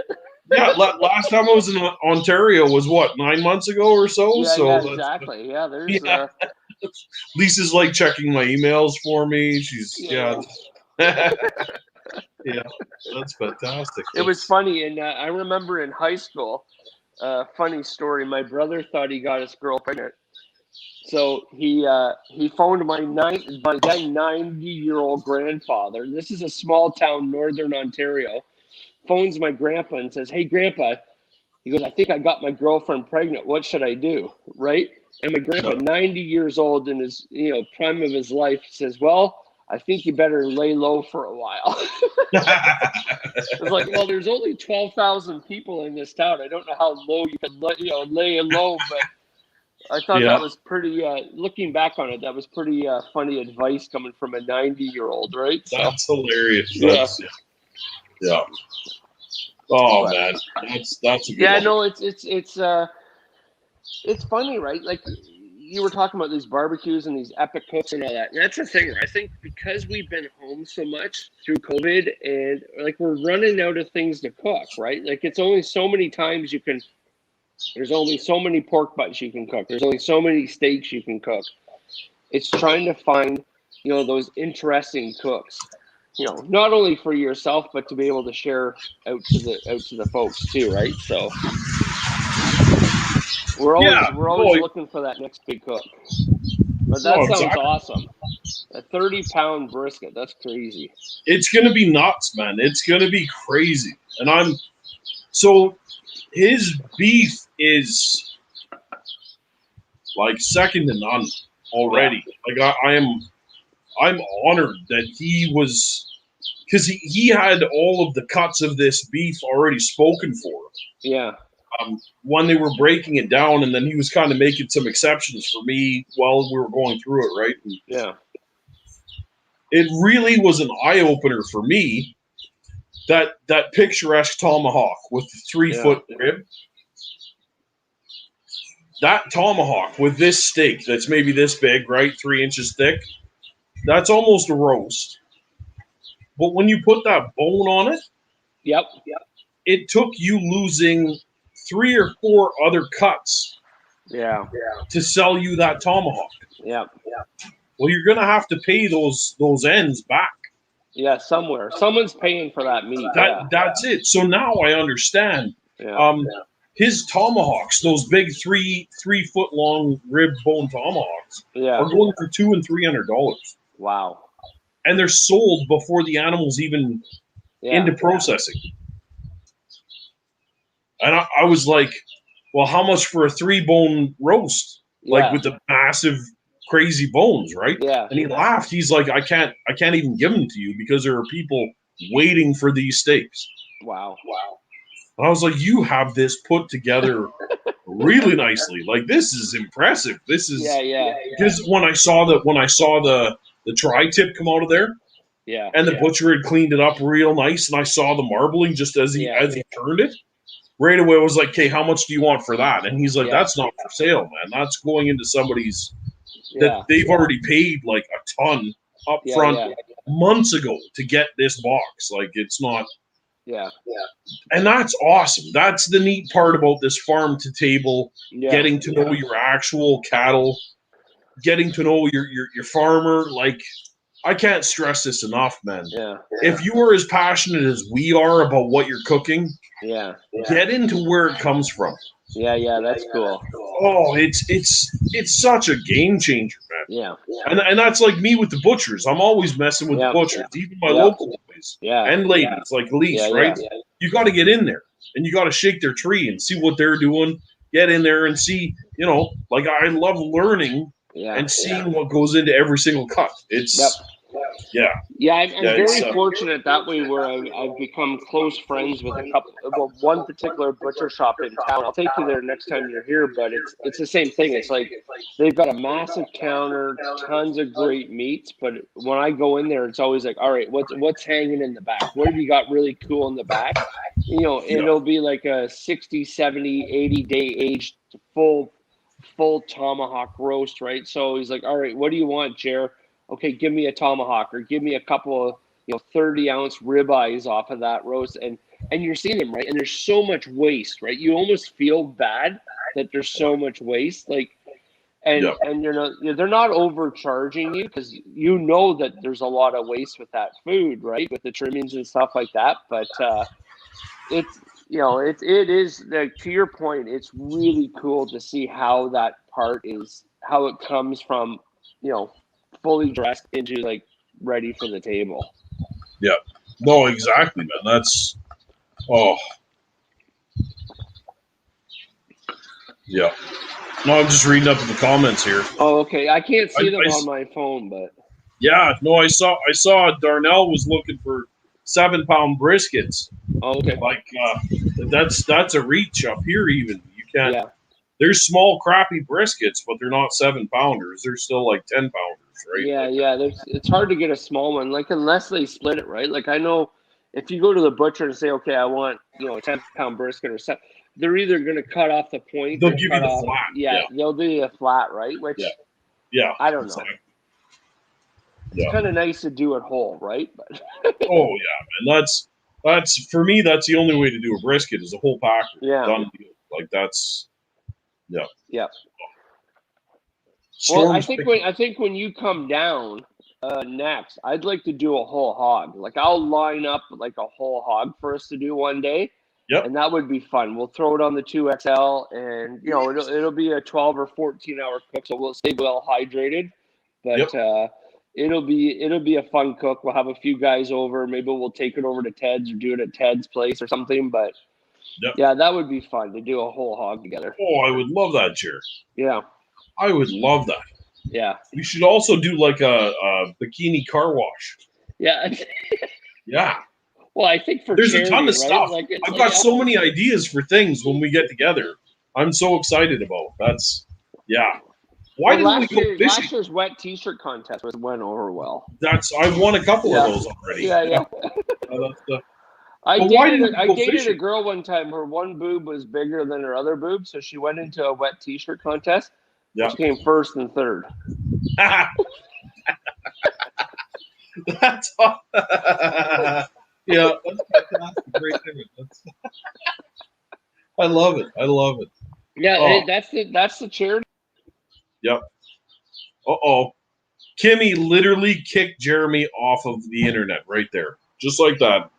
Speaker 1: Yeah, last time I was in Ontario was 9 months ago or so.
Speaker 3: Yeah, exactly. Yeah, there's.
Speaker 1: Lisa's checking my emails for me. She's yeah, that's fantastic.
Speaker 3: It was funny, and I remember in high school, funny story. My brother thought he got his girl pregnant, so he phoned my 90-year-old grandfather. This is a small town, northern Ontario. Phones my grandpa and says, "Hey, Grandpa," he goes, "I think I got my girlfriend pregnant. What should I do?" Right? And my grandpa, 90 years old in his prime of his life, says, "Well, I think you better lay low for a while." It's like, well, there's only 12,000 people in this town. I don't know how low you can lay low, but I thought that was pretty. Looking back on it, that was pretty funny advice coming from a 90-year-old, right?
Speaker 1: That's hilarious. Yeah. Oh man, that's a good one.
Speaker 3: No, it's funny, right? Like you were talking about these barbecues and these epic cooks and all that. And that's the thing. I think because we've been home so much through COVID, and we're running out of things to cook, right? Like it's only so many times you can. There's only so many pork butts you can cook. There's only so many steaks you can cook. It's trying to find, those interesting cooks. Not only for yourself, but to be able to share out to the folks too, right? So we're always looking for that next big cook. But that sounds awesome. A 30-pound brisket, that's crazy.
Speaker 1: It's gonna be nuts, man. It's gonna be crazy. And his beef is second to none already. I'm honored that he was, because he had all of the cuts of this beef already spoken for.
Speaker 3: Yeah.
Speaker 1: when they were breaking it down, and then he was kind of making some exceptions for me while we were going through it, right? And
Speaker 3: Yeah.
Speaker 1: it really was an eye-opener for me, that picturesque tomahawk with the 3-foot rib. That tomahawk with this steak that's maybe this big, right, 3 inches thick, that's almost a roast. But when you put that bone on it,
Speaker 3: Yep.
Speaker 1: it took you losing 3 or 4 other cuts
Speaker 3: Yeah.
Speaker 1: to sell you that tomahawk.
Speaker 3: Yep.
Speaker 1: Well, you're going to have to pay those ends back.
Speaker 3: Yeah, somewhere. Someone's paying for that meat.
Speaker 1: That's it. So now I understand.
Speaker 3: Yeah.
Speaker 1: His tomahawks, those big 3-foot long rib bone tomahawks, are going for $200 and $300.
Speaker 3: Wow.
Speaker 1: And they're sold before the animal's even into processing. And I was like, well, how much for a 3-bone roast? Like with the massive, crazy bones, right?
Speaker 3: Yeah.
Speaker 1: And he laughed. He's like, I can't even give them to you because there are people waiting for these steaks.
Speaker 3: Wow.
Speaker 1: And I was like, you have this put together really nicely. Like, this is impressive. This is because when I saw the tri-tip come out of there, and the butcher had cleaned it up real nice, and I saw the marbling just as he turned it. Right away, I was like, "Okay, how much do you want for that?" And he's like, "That's not for sale, man. That's going into somebody's that they've already paid like a ton up front months ago to get this box. Like, it's not."
Speaker 3: Yeah.
Speaker 1: And that's awesome. That's the neat part about this farm to table, getting to know your actual cattle, getting to know your farmer. Like, I can't stress this enough, man.
Speaker 3: Yeah.
Speaker 1: If you are as passionate as we are about what you're cooking, get into where it comes from.
Speaker 3: Yeah, that's cool.
Speaker 1: Oh, it's such a game changer, man.
Speaker 3: Yeah.
Speaker 1: And that's like me with the butchers. I'm always messing with the butchers, even my local boys and ladies, like Elise, right? You got to get in there, and you got to shake their tree and see what they're doing. Get in there and see, like, I love learning and seeing what goes into every single cut. It's
Speaker 3: I'm very fortunate that way, where I've become close friends with one particular butcher shop in town. I'll take you there next time you're here, but it's the same thing. It's like they've got a massive counter, tons of great meats, but when I go in there, it's always like, all right, what's hanging in the back? What have you got really cool in the back? It'll be like a 60, 70, 80 day aged full tomahawk roast, right? So he's like, all right, what do you want, Jer? Okay, give me a tomahawk, or give me a couple of 30-ounce ribeyes off of that roast, and you're seeing them, right? And there's so much waste, right? You almost feel bad that there's so much waste, like, and they're not overcharging you, because that there's a lot of waste with that food, right? With the trimmings and stuff like that, but it is, like, to your point, it's really cool to see how that part is, how it comes from, fully dressed into, like, ready for the table.
Speaker 1: Yeah. No, exactly, man. That's yeah. No, I'm just reading up in the comments here.
Speaker 3: Oh, okay. I can't see them on my phone, but
Speaker 1: yeah, no, I saw Darnell was looking for 7-pound briskets.
Speaker 3: Oh, okay.
Speaker 1: Like, that's a reach up here. Even you can't. Yeah. There's small, crappy briskets, but they're not 7-pounders. They're still like 10-pounders, right?
Speaker 3: Yeah. It's hard to get a small one, like, unless they split it, right? Like, I know if you go to the butcher and say, okay, I want a 10-pound brisket or something, they're either going to cut off the point.
Speaker 1: They'll give you the flat.
Speaker 3: Yeah, they'll do a flat, right? Which I don't know. It's kind of nice to do it whole, right? But
Speaker 1: oh yeah, man. That's for me. That's the only way to do a brisket is a whole packer.
Speaker 3: Yeah.
Speaker 1: Done deal. Like, that's. Yeah.
Speaker 3: Yeah. Well, I think when you come down next, I'd like to do a whole hog. Like, I'll line up like a whole hog for us to do one day.
Speaker 1: Yep.
Speaker 3: And that would be fun. We'll throw it on the 2XL, and it'll be a 12 or 14-hour cook, so we'll stay well hydrated. But it'll be a fun cook. We'll have a few guys over. Maybe we'll take it over to Ted's or do it at Ted's place or something. But yeah, that would be fun to do a whole hog together.
Speaker 1: Oh, I would love that, Jer.
Speaker 3: Yeah.
Speaker 1: I would love that.
Speaker 3: Yeah.
Speaker 1: We should also do like a bikini car wash.
Speaker 3: Yeah.
Speaker 1: Yeah.
Speaker 3: Well, I think for
Speaker 1: There's
Speaker 3: charity,
Speaker 1: a ton of
Speaker 3: right?
Speaker 1: stuff.
Speaker 3: Like it's
Speaker 1: I've
Speaker 3: like,
Speaker 1: got so many ideas for things when we get together. I'm so excited about. That's yeah. Why
Speaker 3: well,
Speaker 1: didn't we go
Speaker 3: last
Speaker 1: fishing?
Speaker 3: year's wet T-shirt contest went over well.
Speaker 1: I've won a couple
Speaker 3: Yeah.
Speaker 1: of those already.
Speaker 3: Yeah.
Speaker 1: That's the,
Speaker 3: I
Speaker 1: but why
Speaker 3: dated
Speaker 1: didn't we go
Speaker 3: a
Speaker 1: fishing?
Speaker 3: girl one time. Her one boob was bigger than her other boob, so she went into a wet T-shirt contest.
Speaker 1: Yeah.
Speaker 3: She came first and third.
Speaker 1: That's yeah, that's fantastic. Great thing. I love it. I love it.
Speaker 3: Yeah,
Speaker 1: Oh.
Speaker 3: that's the charity.
Speaker 1: Yep. Uh-oh. Kimmy literally kicked Jeremy off of the internet right there. Just like that.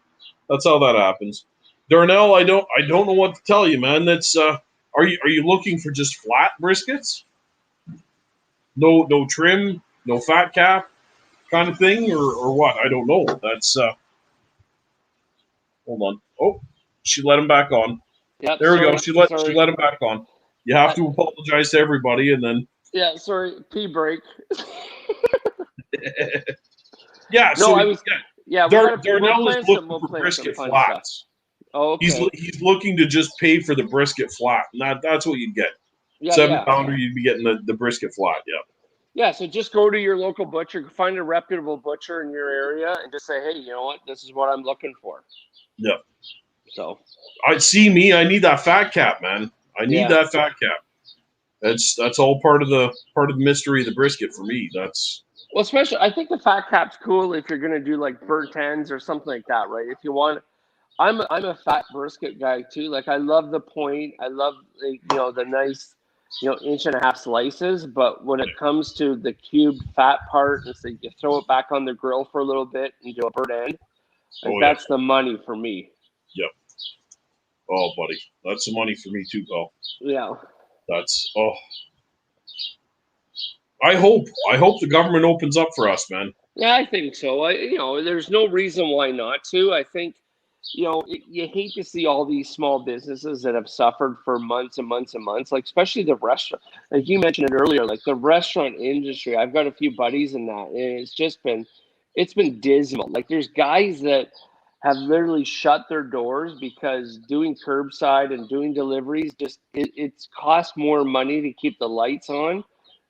Speaker 1: That's how that happens. Darnell, I don't know what to tell you, man. That's are you looking for just flat briskets? No trim, no fat cap kind of thing, or what? I don't know. That's hold on. Oh, she let him back on.
Speaker 3: Yep,
Speaker 1: There we go. She let him back on. You have to apologize to everybody, and then
Speaker 3: yeah, sorry, pee break.
Speaker 1: yeah.
Speaker 3: No,
Speaker 1: So
Speaker 3: I was yeah.
Speaker 1: Darnell is looking for brisket flats.
Speaker 3: Oh, okay.
Speaker 1: He's looking to just pay for the brisket flat. That's what you'd get.
Speaker 3: Yeah,
Speaker 1: 7-pounder, you'd be getting the brisket flat. Yeah.
Speaker 3: Yeah, so just go to your local butcher, find a reputable butcher in your area, and just say, hey, you know what? This is what I'm looking for.
Speaker 1: Yeah.
Speaker 3: So.
Speaker 1: I need that fat cap, man. I need that fat cap. That's all part of the mystery of the brisket for me. That's
Speaker 3: well, especially I think the fat cap's cool if you're gonna do like burnt ends or something like that, right? If you want, I'm a fat brisket guy too. Like I love the point. I love the nice 1.5-inch slices. But when it comes to the cubed fat part, and so you throw it back on the grill for a little bit and do a burnt end, that's the money for me.
Speaker 1: Yep. Oh, buddy, that's the money for me too, pal.
Speaker 3: Yeah.
Speaker 1: That's I hope the government opens up for us, man.
Speaker 3: Yeah, I think so. There's no reason why not to. I think, you hate to see all these small businesses that have suffered for months and months and months, like especially the restaurant. Like you mentioned it earlier, like the restaurant industry. I've got a few buddies in that, and it's been dismal. Like there's guys that have literally shut their doors because doing curbside and doing deliveries it's cost more money to keep the lights on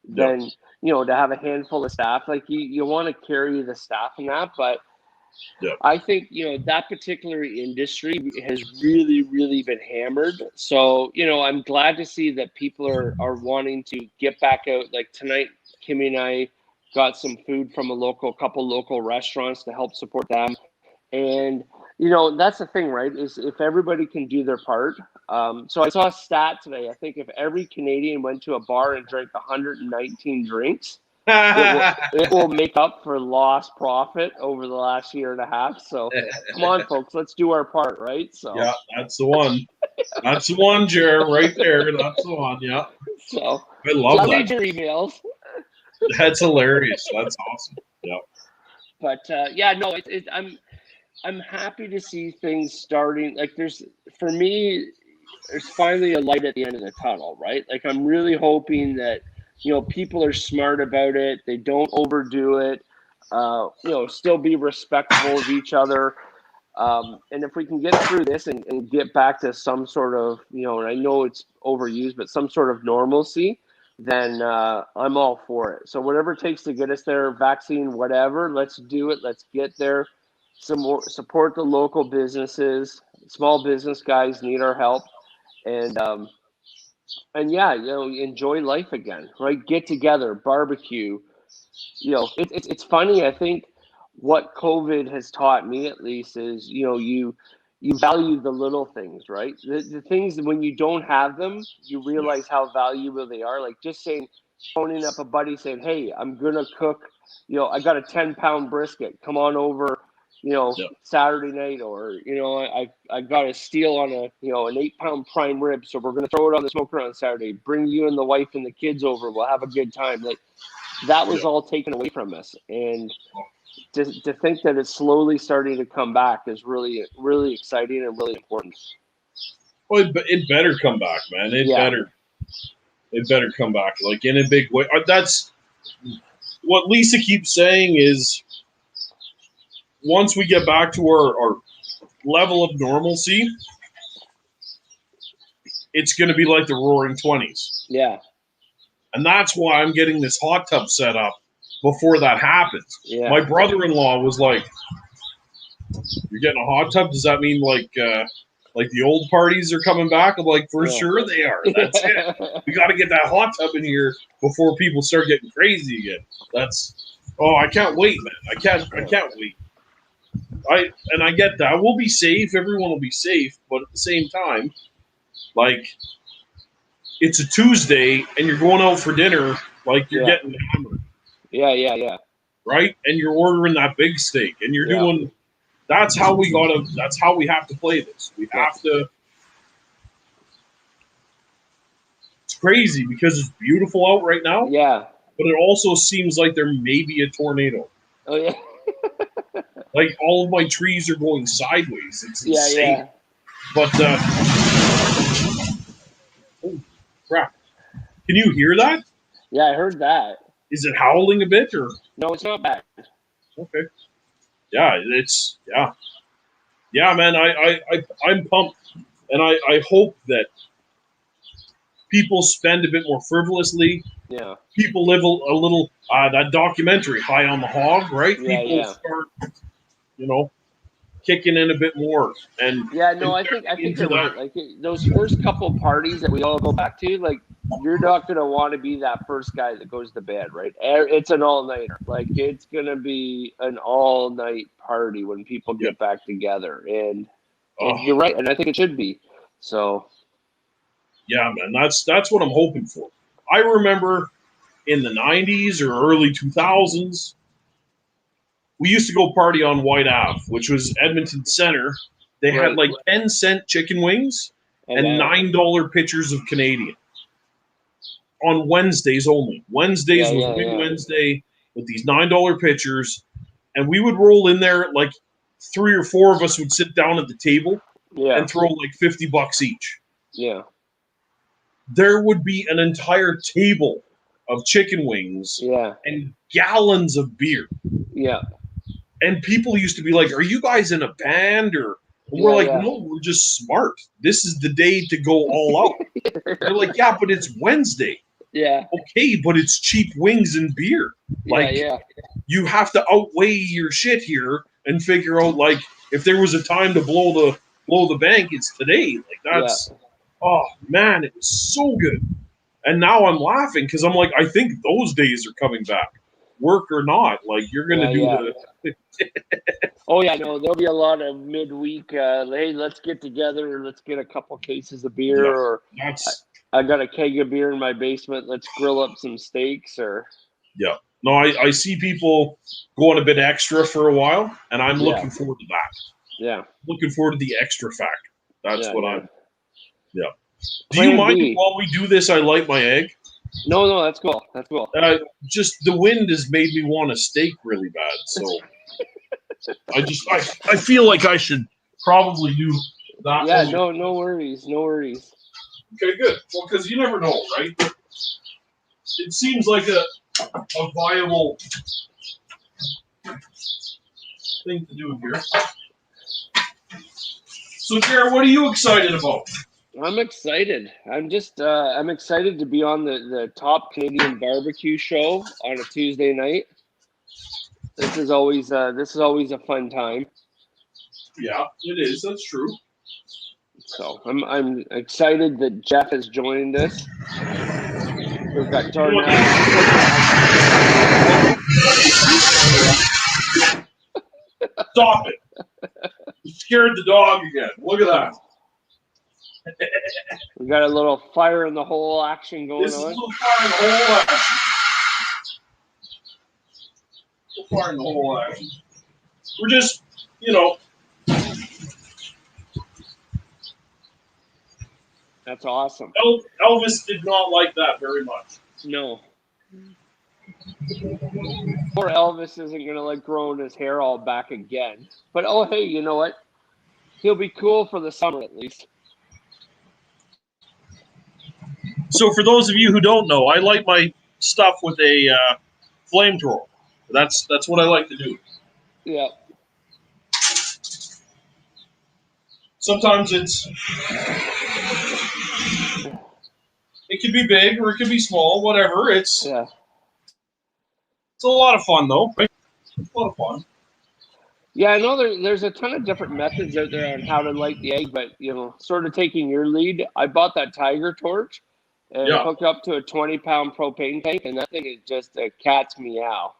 Speaker 3: than to have a handful of staff. Like you want to carry the staff in that, but I think that particular industry has really, really been hammered. So I'm glad to see that people are wanting to get back out. Like tonight, Kimmy and I got some food from a couple local restaurants to help support them. And, that's the thing, right, is if everybody can do their part. So I saw a stat today. I think if every Canadian went to a bar and drank 119 drinks, it will make up for lost profit over the last year and a half. So come on, folks, let's do our part, right? So
Speaker 1: yeah, that's the one. That's the one, Jer, right there. That's the one. Yeah.
Speaker 3: So
Speaker 1: I love that.
Speaker 3: Read your emails.
Speaker 1: That's hilarious. That's awesome. Yeah.
Speaker 3: But I'm happy to see things starting. Like for me, there's finally a light at the end of the tunnel, right? Like I'm really hoping that people are smart about it. They don't overdo it. Still be respectful of each other. And if we can get through this and get back to some sort of, and I know it's overused, but some sort of normalcy, then I'm all for it. So whatever it takes to get us there, vaccine, whatever, let's do it. Let's get there. Some more support the local businesses. Small business guys need our help, and enjoy life again, right? Get together, barbecue. It's funny. I think what COVID has taught me, at least, is you value the little things, right? The things that when you don't have them, you realize how valuable they are. Like just phoning up a buddy saying, "Hey, I'm gonna cook. I got a 10-pound brisket. Come on over." Saturday night, or I got a steal on an 8-pound prime rib, so we're gonna throw it on the smoker on Saturday. Bring you and the wife and the kids over. We'll have a good time. Like that was all taken away from us, and to think that it's slowly starting to come back is really, really exciting and really important.
Speaker 1: Well, it better come back, man. It better come back, like in a big way. That's what Lisa keeps saying is, once we get back to our level of normalcy, it's going to be like the Roaring 20s.
Speaker 3: Yeah.
Speaker 1: And that's why I'm getting this hot tub set up before that happens.
Speaker 3: Yeah.
Speaker 1: My brother-in-law was like, "You're getting a hot tub? Does that mean like the old parties are coming back?" I'm like, "For sure they are. That's it. We got to get that hot tub in here before people start getting crazy again." I can't wait, man. I can't wait. I get that. We'll be safe. Everyone will be safe. But at the same time, like, it's a Tuesday and you're going out for dinner, like you're getting hammered.
Speaker 3: Yeah.
Speaker 1: Right? And you're ordering that big steak and you're doing. That's how we have to play this. We have to. It's crazy because it's beautiful out right now.
Speaker 3: Yeah.
Speaker 1: But it also seems like there may be a tornado.
Speaker 3: Oh yeah.
Speaker 1: Like all of my trees are going sideways. It's insane.
Speaker 3: Yeah.
Speaker 1: But oh crap! Can you hear that?
Speaker 3: Yeah, I heard that.
Speaker 1: Is it howling a bit or?
Speaker 3: No, it's not bad.
Speaker 1: Okay. Yeah, yeah, man. I'm pumped, and I hope that people spend a bit more frivolously.
Speaker 3: Yeah.
Speaker 1: People live a little. That documentary, High on the Hog, right? People start, kicking in a bit more. And
Speaker 3: I think you're right. Like those first couple parties that we all go back to, like you're not gonna want to be that first guy that goes to bed, right? It's an all-nighter. Like it's gonna be an all-night party when people get back together, and you're right, and I think it should be. So.
Speaker 1: Yeah, man, that's what I'm hoping for. I remember in the 90s or early 2000s, we used to go party on White Ave, which was Edmonton Center. They had like 10-cent chicken wings and $9 pitchers of Canadian on Wednesdays only. Wednesdays was Wing Wednesday with these $9 pitchers, and we would roll in there like 3 or 4 of us would sit down at the table and throw like $50 each.
Speaker 3: Yeah.
Speaker 1: There would be an entire table of chicken wings and gallons of beer.
Speaker 3: Yeah.
Speaker 1: And people used to be like, "Are you guys in a band?" Or we're like, "No, we're just smart. This is the day to go all out." They're like, "Yeah, but it's Wednesday."
Speaker 3: Yeah.
Speaker 1: Okay, but it's cheap wings and beer. Like, you have to outweigh your shit here and figure out, like, if there was a time to blow the bank, it's today. Like, that's oh man, it was so good. And now I'm laughing because I'm like, I think those days are coming back, work or not. Like, you're gonna do the.
Speaker 3: Oh yeah, no, there'll be a lot of midweek. Hey, let's get together. Let's get a couple cases of beer, or I got a keg of beer in my basement. Let's grill up some steaks, or.
Speaker 1: Yeah. No, I see people going a bit extra for a while, and I'm looking forward to that.
Speaker 3: Yeah.
Speaker 1: Looking forward to the extra factor. That's what I'm. Yeah. Do
Speaker 3: Plan
Speaker 1: you mind
Speaker 3: B.
Speaker 1: if while we do this, I light my egg?
Speaker 3: No, that's cool. That's cool.
Speaker 1: Just the wind has made me want a steak really bad, so I feel like I should probably do that.
Speaker 3: Yeah, no worries.
Speaker 1: Okay, good. Well, because you never know, right? It seems like a viable thing to do here. So, Jared, what are you excited about?
Speaker 3: I'm excited. I'm excited to be on the top Canadian barbecue show on a Tuesday night. This is always a fun time.
Speaker 1: Yeah, it is. That's true.
Speaker 3: So I'm excited that Jeff has joined us. We've got Tornado.
Speaker 1: Stop it! You scared the dog again. Look at that.
Speaker 3: We got a little fire in the hole action going on.
Speaker 1: This is a little fire in the hole action. Fire in the hole action. We're just,
Speaker 3: That's awesome.
Speaker 1: Elvis did not like that very much.
Speaker 3: No. Poor Elvis isn't going to like growing his hair all back again. But, oh, hey, you know what? He'll be cool for the summer at least.
Speaker 1: So for those of you who don't know, I light my stuff with a flamethrower. That's what I like to do.
Speaker 3: Yeah.
Speaker 1: Sometimes it could be big or it could be small, whatever. It's
Speaker 3: Yeah.
Speaker 1: a lot of fun though. Right? It's a lot of fun.
Speaker 3: Yeah, I know there's a ton of different methods out there on how to light the egg, but sort of taking your lead, I bought that Tiger torch and
Speaker 1: Yeah.
Speaker 3: hooked up to a 20-pound propane tank, and that thing is just a cat's meow.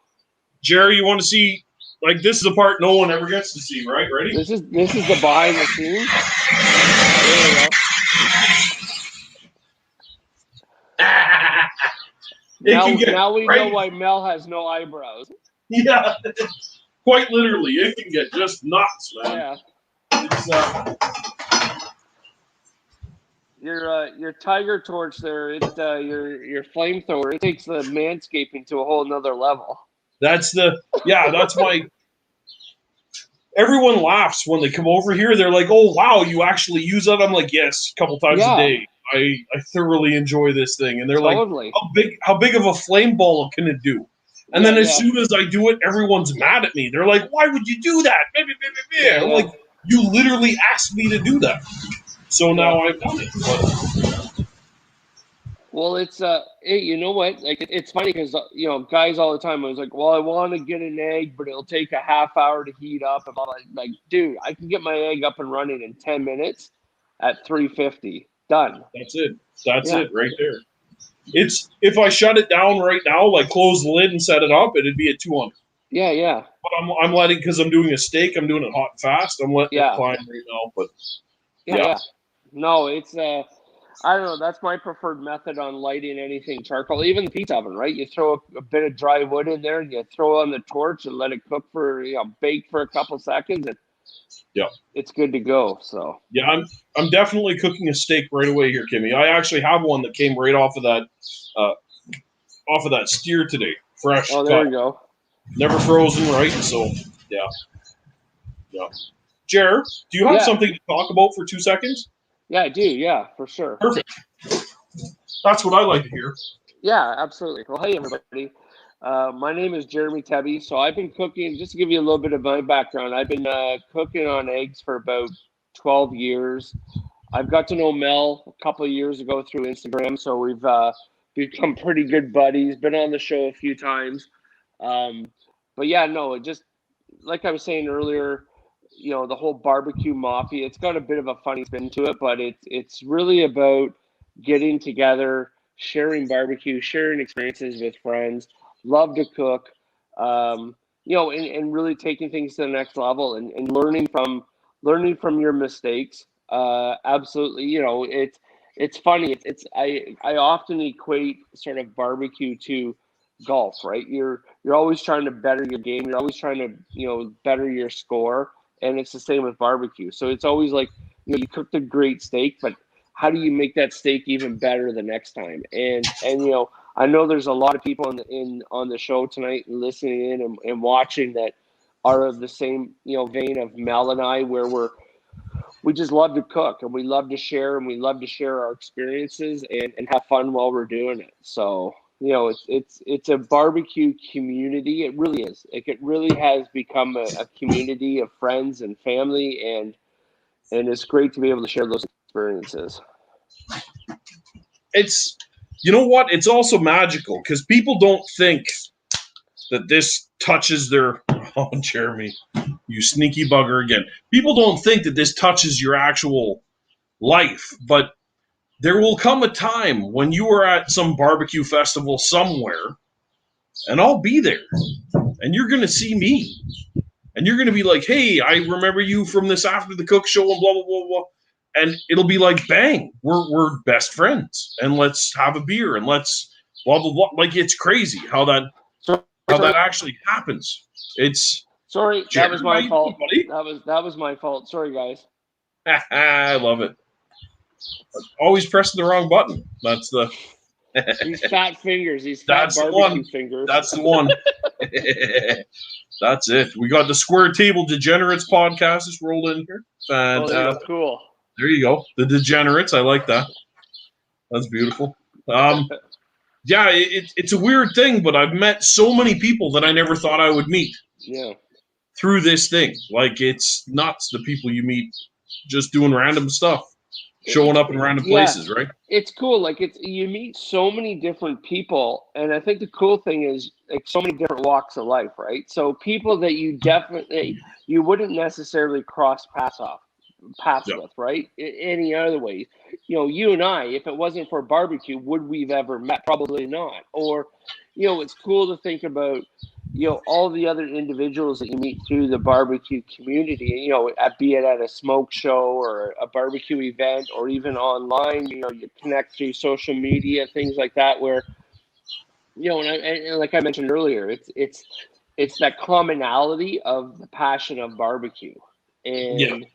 Speaker 1: Jerry, you want to see? Like, this is the part no one ever gets to see, right? Ready?
Speaker 3: This is the behind the scenes. There we go. Now we know why Mel has no eyebrows.
Speaker 1: Yeah, quite literally, it can get just nuts, man.
Speaker 3: Yeah.
Speaker 1: It's,
Speaker 3: your Tiger torch there, your flamethrower, it takes the manscaping to a whole nother level.
Speaker 1: that's my. Everyone laughs when they come over here. They're like, "Oh wow, you actually use that?" I'm like, "Yes, a couple times a day. I thoroughly enjoy this thing." And they're like, "How big of a flame ball can it do?" And then as soon as I do it, everyone's mad at me. They're like, "Why would you do that?" I'm like, "You literally asked me to do that." So now I've done it. But...
Speaker 3: Well, it's hey, you know what? Like it's funny because guys all the time. I was like, "Well, I want to get an egg, but it'll take a half hour to heat up." And I'm like, dude, I can get my egg up and running in 10 minutes at 350. Done.
Speaker 1: That's it. That's it right there. It's if I shut it down right now, like close the lid and set it up, it'd be at 200.
Speaker 3: Yeah.
Speaker 1: But I'm letting, because I'm doing a steak, I'm doing it hot and fast. I'm letting it climb right now. But
Speaker 3: yeah. No, it's I don't know. That's my preferred method on lighting anything charcoal, even the pizza oven. Right? You throw a bit of dry wood in there, and you throw on the torch and let it cook for bake for a couple seconds, and it's good to go. So
Speaker 1: I'm definitely cooking a steak right away here, Kimmy. I actually have one that came right off of that steer today, fresh.
Speaker 3: Oh, there you go.
Speaker 1: Never frozen, right? So yeah. Jared, do you have something to talk about for 2 seconds?
Speaker 3: Yeah, I do. Yeah, for sure.
Speaker 1: Perfect. That's what I like to hear.
Speaker 3: Yeah, absolutely. Well, hey, everybody. My name is Jeremy Tebby. So I've been cooking, just to give you a little bit of my background, I've been cooking on eggs for about 12 years. I've got to know Mel a couple of years ago through Instagram. So we've become pretty good buddies, been on the show a few times. But yeah, no, just like I was saying earlier, the whole barbecue mafia, it's got a bit of a funny spin to it, but it's really about getting together, sharing barbecue, sharing experiences with friends, love to cook, and really taking things to the next level and learning from your mistakes. Absolutely. It's funny. I often equate sort of barbecue to golf, right? You're always trying to better your game. You're always trying to, better your score. And it's the same with barbecue. So it's always like, you cooked a great steak, but how do you make that steak even better the next time? And I know there's a lot of people on the show tonight and listening in and watching that are of the same, vein of Mel and I, where we just love to cook and we love to share our experiences and have fun while we're doing it. So, it's a barbecue community. It really is. It really has become a community of friends and family, and it's great to be able to share those experiences.
Speaker 1: It's, you know what? It's also magical because people don't think that this touches their, oh, Jeremy, you sneaky bugger again. People don't think that this touches your actual life, but there will come a time when you are at some barbecue festival somewhere, and I'll be there, and you're going to see me, and you're going to be like, hey, I remember you from this After the Cook show, and blah, blah, blah, blah. And it'll be like, bang, we're best friends, and let's have a beer, and let's blah, blah, blah. Like, it's crazy how that actually happens. It's...
Speaker 3: Sorry, that was my fault. That was my fault. Sorry, guys.
Speaker 1: I love it. Always pressing the wrong button. That's the...
Speaker 3: These fat fingers. These fat barbecue fingers.
Speaker 1: That's the one. That's it. We got the Square Table Degenerates podcast just rolled in here. Fantastic.
Speaker 3: Oh, cool.
Speaker 1: There you go. The Degenerates. I like that. That's beautiful. Yeah, it's a weird thing, but I've met so many people that I never thought I would meet.
Speaker 3: Yeah.
Speaker 1: Through this thing. Like, it's nuts, the people you meet just doing random stuff, showing up in random places, right?
Speaker 3: It's cool. Like you meet so many different people, and I think the cool thing is like so many different walks of life, right? So people that you wouldn't necessarily cross paths with, right? Any other way, you and I, if it wasn't for barbecue, would we've ever met? Probably not. Or, it's cool to think about, all the other individuals that you meet through the barbecue community, be it at a smoke show or a barbecue event or even online, you connect through social media, things like that, where, and like I mentioned earlier, it's that commonality of the passion of barbecue. And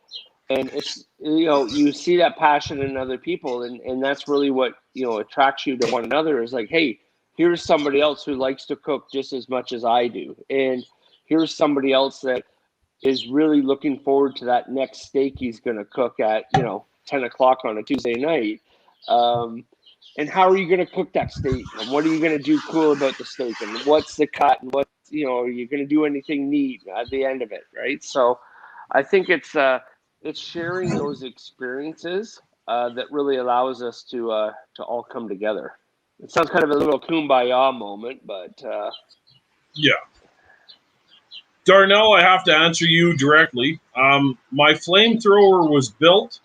Speaker 3: it's, you see that passion in other people, and that's really what, attracts you to one another, is like, hey, here's somebody else who likes to cook just as much as I do. And here's somebody else that is really looking forward to that next steak he's going to cook at, 10 o'clock on a Tuesday night. And how are you going to cook that steak? And what are you going to do cool about the steak? And what's the cut? And what, are you going to do anything neat at the end of it? Right. So I think it's sharing those experiences that really allows us to all come together. It sounds kind of a little kumbaya moment, but
Speaker 1: yeah. Darnell, I have to answer you directly. My flamethrower was built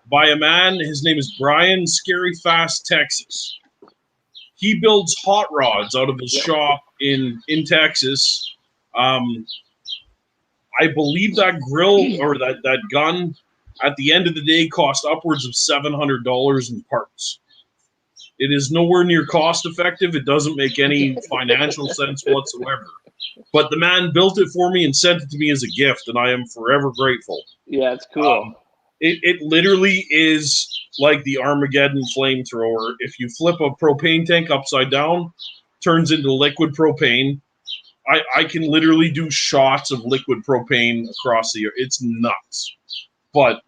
Speaker 1: by a man. His name is Brian Scary Fast, Texas. He builds hot rods out of his shop in Texas. I believe that grill or that gun at the end of the day cost upwards of $700 in parts. It is nowhere near cost effective. It doesn't make any financial sense whatsoever. But the man built it for me and sent it to me as a gift, and I am forever grateful.
Speaker 3: Yeah, it's cool.
Speaker 1: It literally is like the Armageddon flamethrower. If you flip a propane tank upside down, turns into liquid propane. I can literally do shots of liquid propane across the air. It's nuts. But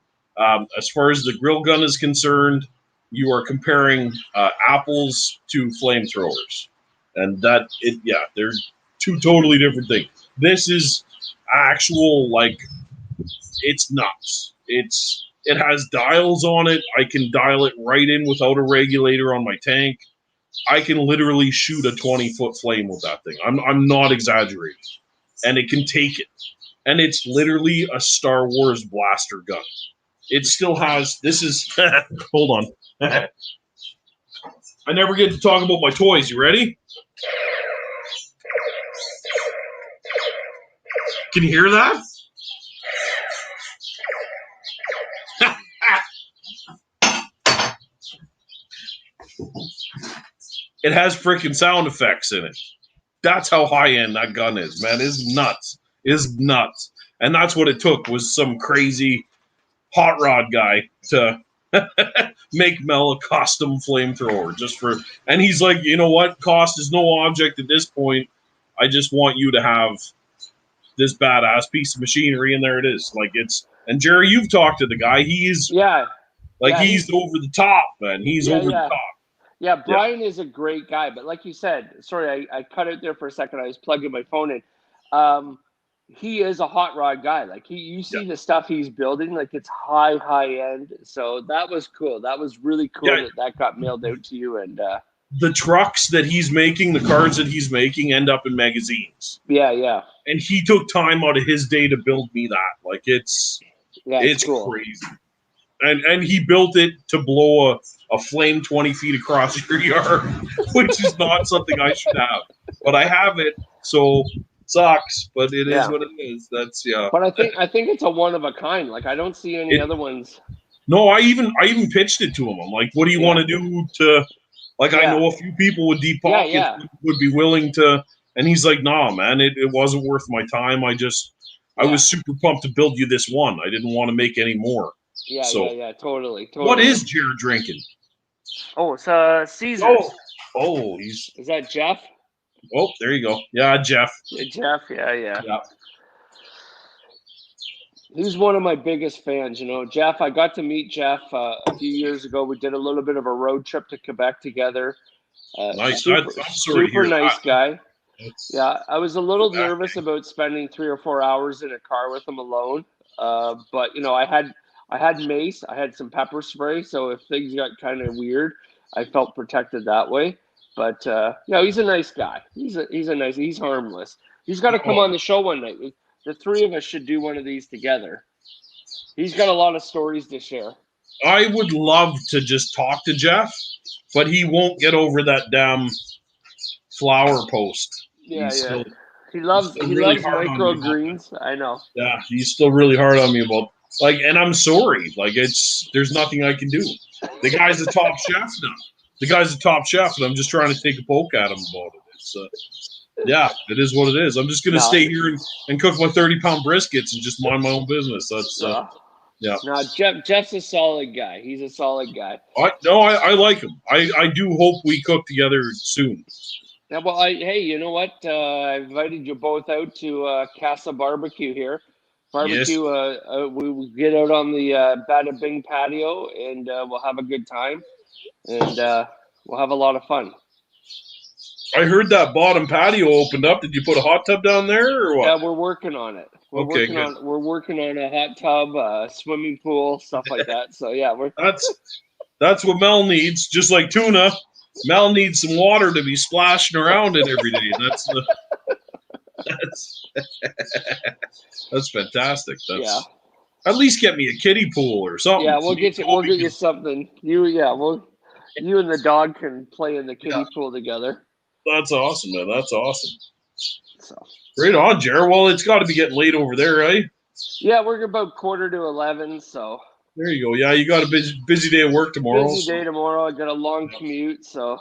Speaker 1: as far as the grill gun is concerned, you are comparing apples to flamethrowers. And they're two totally different things. This is actual, like, it's nuts. It has dials on it. I can dial it right in without a regulator on my tank. I can literally shoot a 20-foot flame with that thing. I'm not exaggerating. And it can take it. And it's literally a Star Wars blaster gun. It still has, hold on. I never get to talk about my toys. You ready? Can you hear that? It has freaking sound effects in it. That's how high-end that gun is, man. It's nuts. It's nuts. And that's what it took, was some crazy hot rod guy to make Mel a custom flamethrower and he's like, you know what? Cost is no object at this point. I just want you to have this badass piece of machinery, and there it is. Like, and Jerry, you've talked to the guy. He's he's over the top, man. He's over the top.
Speaker 3: Yeah, Brian is a great guy, but like you said, sorry, I cut it there for a second. I was plugging my phone in. He is a hot rod guy. Like you see the stuff he's building, like it's high end. So that was cool. That was really cool that got mailed out to you. And
Speaker 1: the trucks that he's making, the cars that he's making, end up in magazines.
Speaker 3: Yeah.
Speaker 1: And he took time out of his day to build me that. Like it's cool. Crazy. And he built it to blow a flame 20 feet across your yard, which is not something I should have. But I have it, so sucks, but it is what it is. That's
Speaker 3: But I think it's a one of a kind. Like I don't see any other ones.
Speaker 1: No, I even pitched it to him. I'm like, what do you want to do to, like, I know a few people with deep pockets would be willing to, and he's like, nah, man, it wasn't worth my time. I was super pumped to build you this one. I didn't want to make any more.
Speaker 3: Yeah, totally.
Speaker 1: What is Jared drinking?
Speaker 3: Oh, it's Caesars.
Speaker 1: Oh,
Speaker 3: is that Jeff?
Speaker 1: Oh, there you go. Yeah, Jeff.
Speaker 3: Jeff, yeah. He's one of my biggest fans, Jeff. I got to meet Jeff a few years ago. We did a little bit of a road trip to Quebec together.
Speaker 1: Nice.
Speaker 3: Super nice guy. Yeah, I was a little nervous about spending 3 or 4 hours in a car with him alone. But I had mace, I had some pepper spray, so if things got kind of weird, I felt protected that way. But he's a nice guy. He's harmless. He's got to come on the show one night. The three of us should do one of these together. He's got a lot of stories to share.
Speaker 1: I would love to just talk to Jeff, but he won't get over that damn flower post.
Speaker 3: Yeah, he loves microgreens. I know.
Speaker 1: Yeah, he's still really hard on me about and I'm sorry. There's nothing I can do. The guy's the top chef now. The guy's the top chef, and I'm just trying to take a poke at him about it. It's it is what it is. I'm just gonna stay here and cook my 30-pound briskets and just mind my own business. That's yeah.
Speaker 3: No, Jeff's a solid guy. He's a solid guy.
Speaker 1: I like him. I do hope we cook together soon.
Speaker 3: Yeah, well, hey, you know what? I invited you both out to Casa Barbecue here. Barbecue. Yes. We will get out on the Bada Bing patio, and we'll have a good time, and we'll have a lot of fun.
Speaker 1: I heard that bottom patio opened up. Did you put a hot tub down there, or what?
Speaker 3: Yeah, we're working on it. We're working on a hot tub, swimming pool, stuff like that. So yeah,
Speaker 1: that's what Mel needs. Just like tuna, Mel needs some water to be splashing around in every day. That's fantastic. At least get me a kiddie pool or something.
Speaker 3: Yeah, we'll get you something. You and the dog can play in the kiddie pool together.
Speaker 1: That's awesome, man. That's awesome.
Speaker 3: So
Speaker 1: right on, Jared. Well, it's got to be getting late over there, right?
Speaker 3: Yeah, we're about 10:45. So
Speaker 1: there you go. Yeah, you got a busy day of work tomorrow.
Speaker 3: Busy day tomorrow. I got a long commute, so.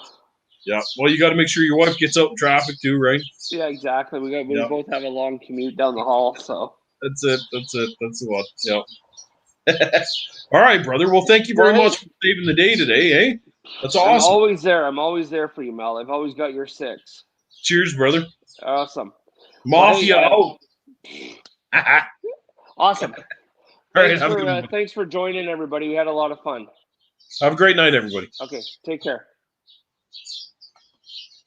Speaker 1: Yeah. Well, you got to make sure your wife gets out in traffic too, right?
Speaker 3: Yeah, exactly. We both have a long commute down the hall, so.
Speaker 1: That's it. That's what. Yeah. All right, brother. Well, thank you very much for saving the day today, eh? That's awesome.
Speaker 3: I'm always there for you, Mel. I've always got your six.
Speaker 1: Cheers, brother.
Speaker 3: Awesome.
Speaker 1: Mafia out.
Speaker 3: Awesome.
Speaker 1: All right,
Speaker 3: thanks for joining, everybody. We had a lot of fun.
Speaker 1: Have a great night, everybody.
Speaker 3: Okay, take care.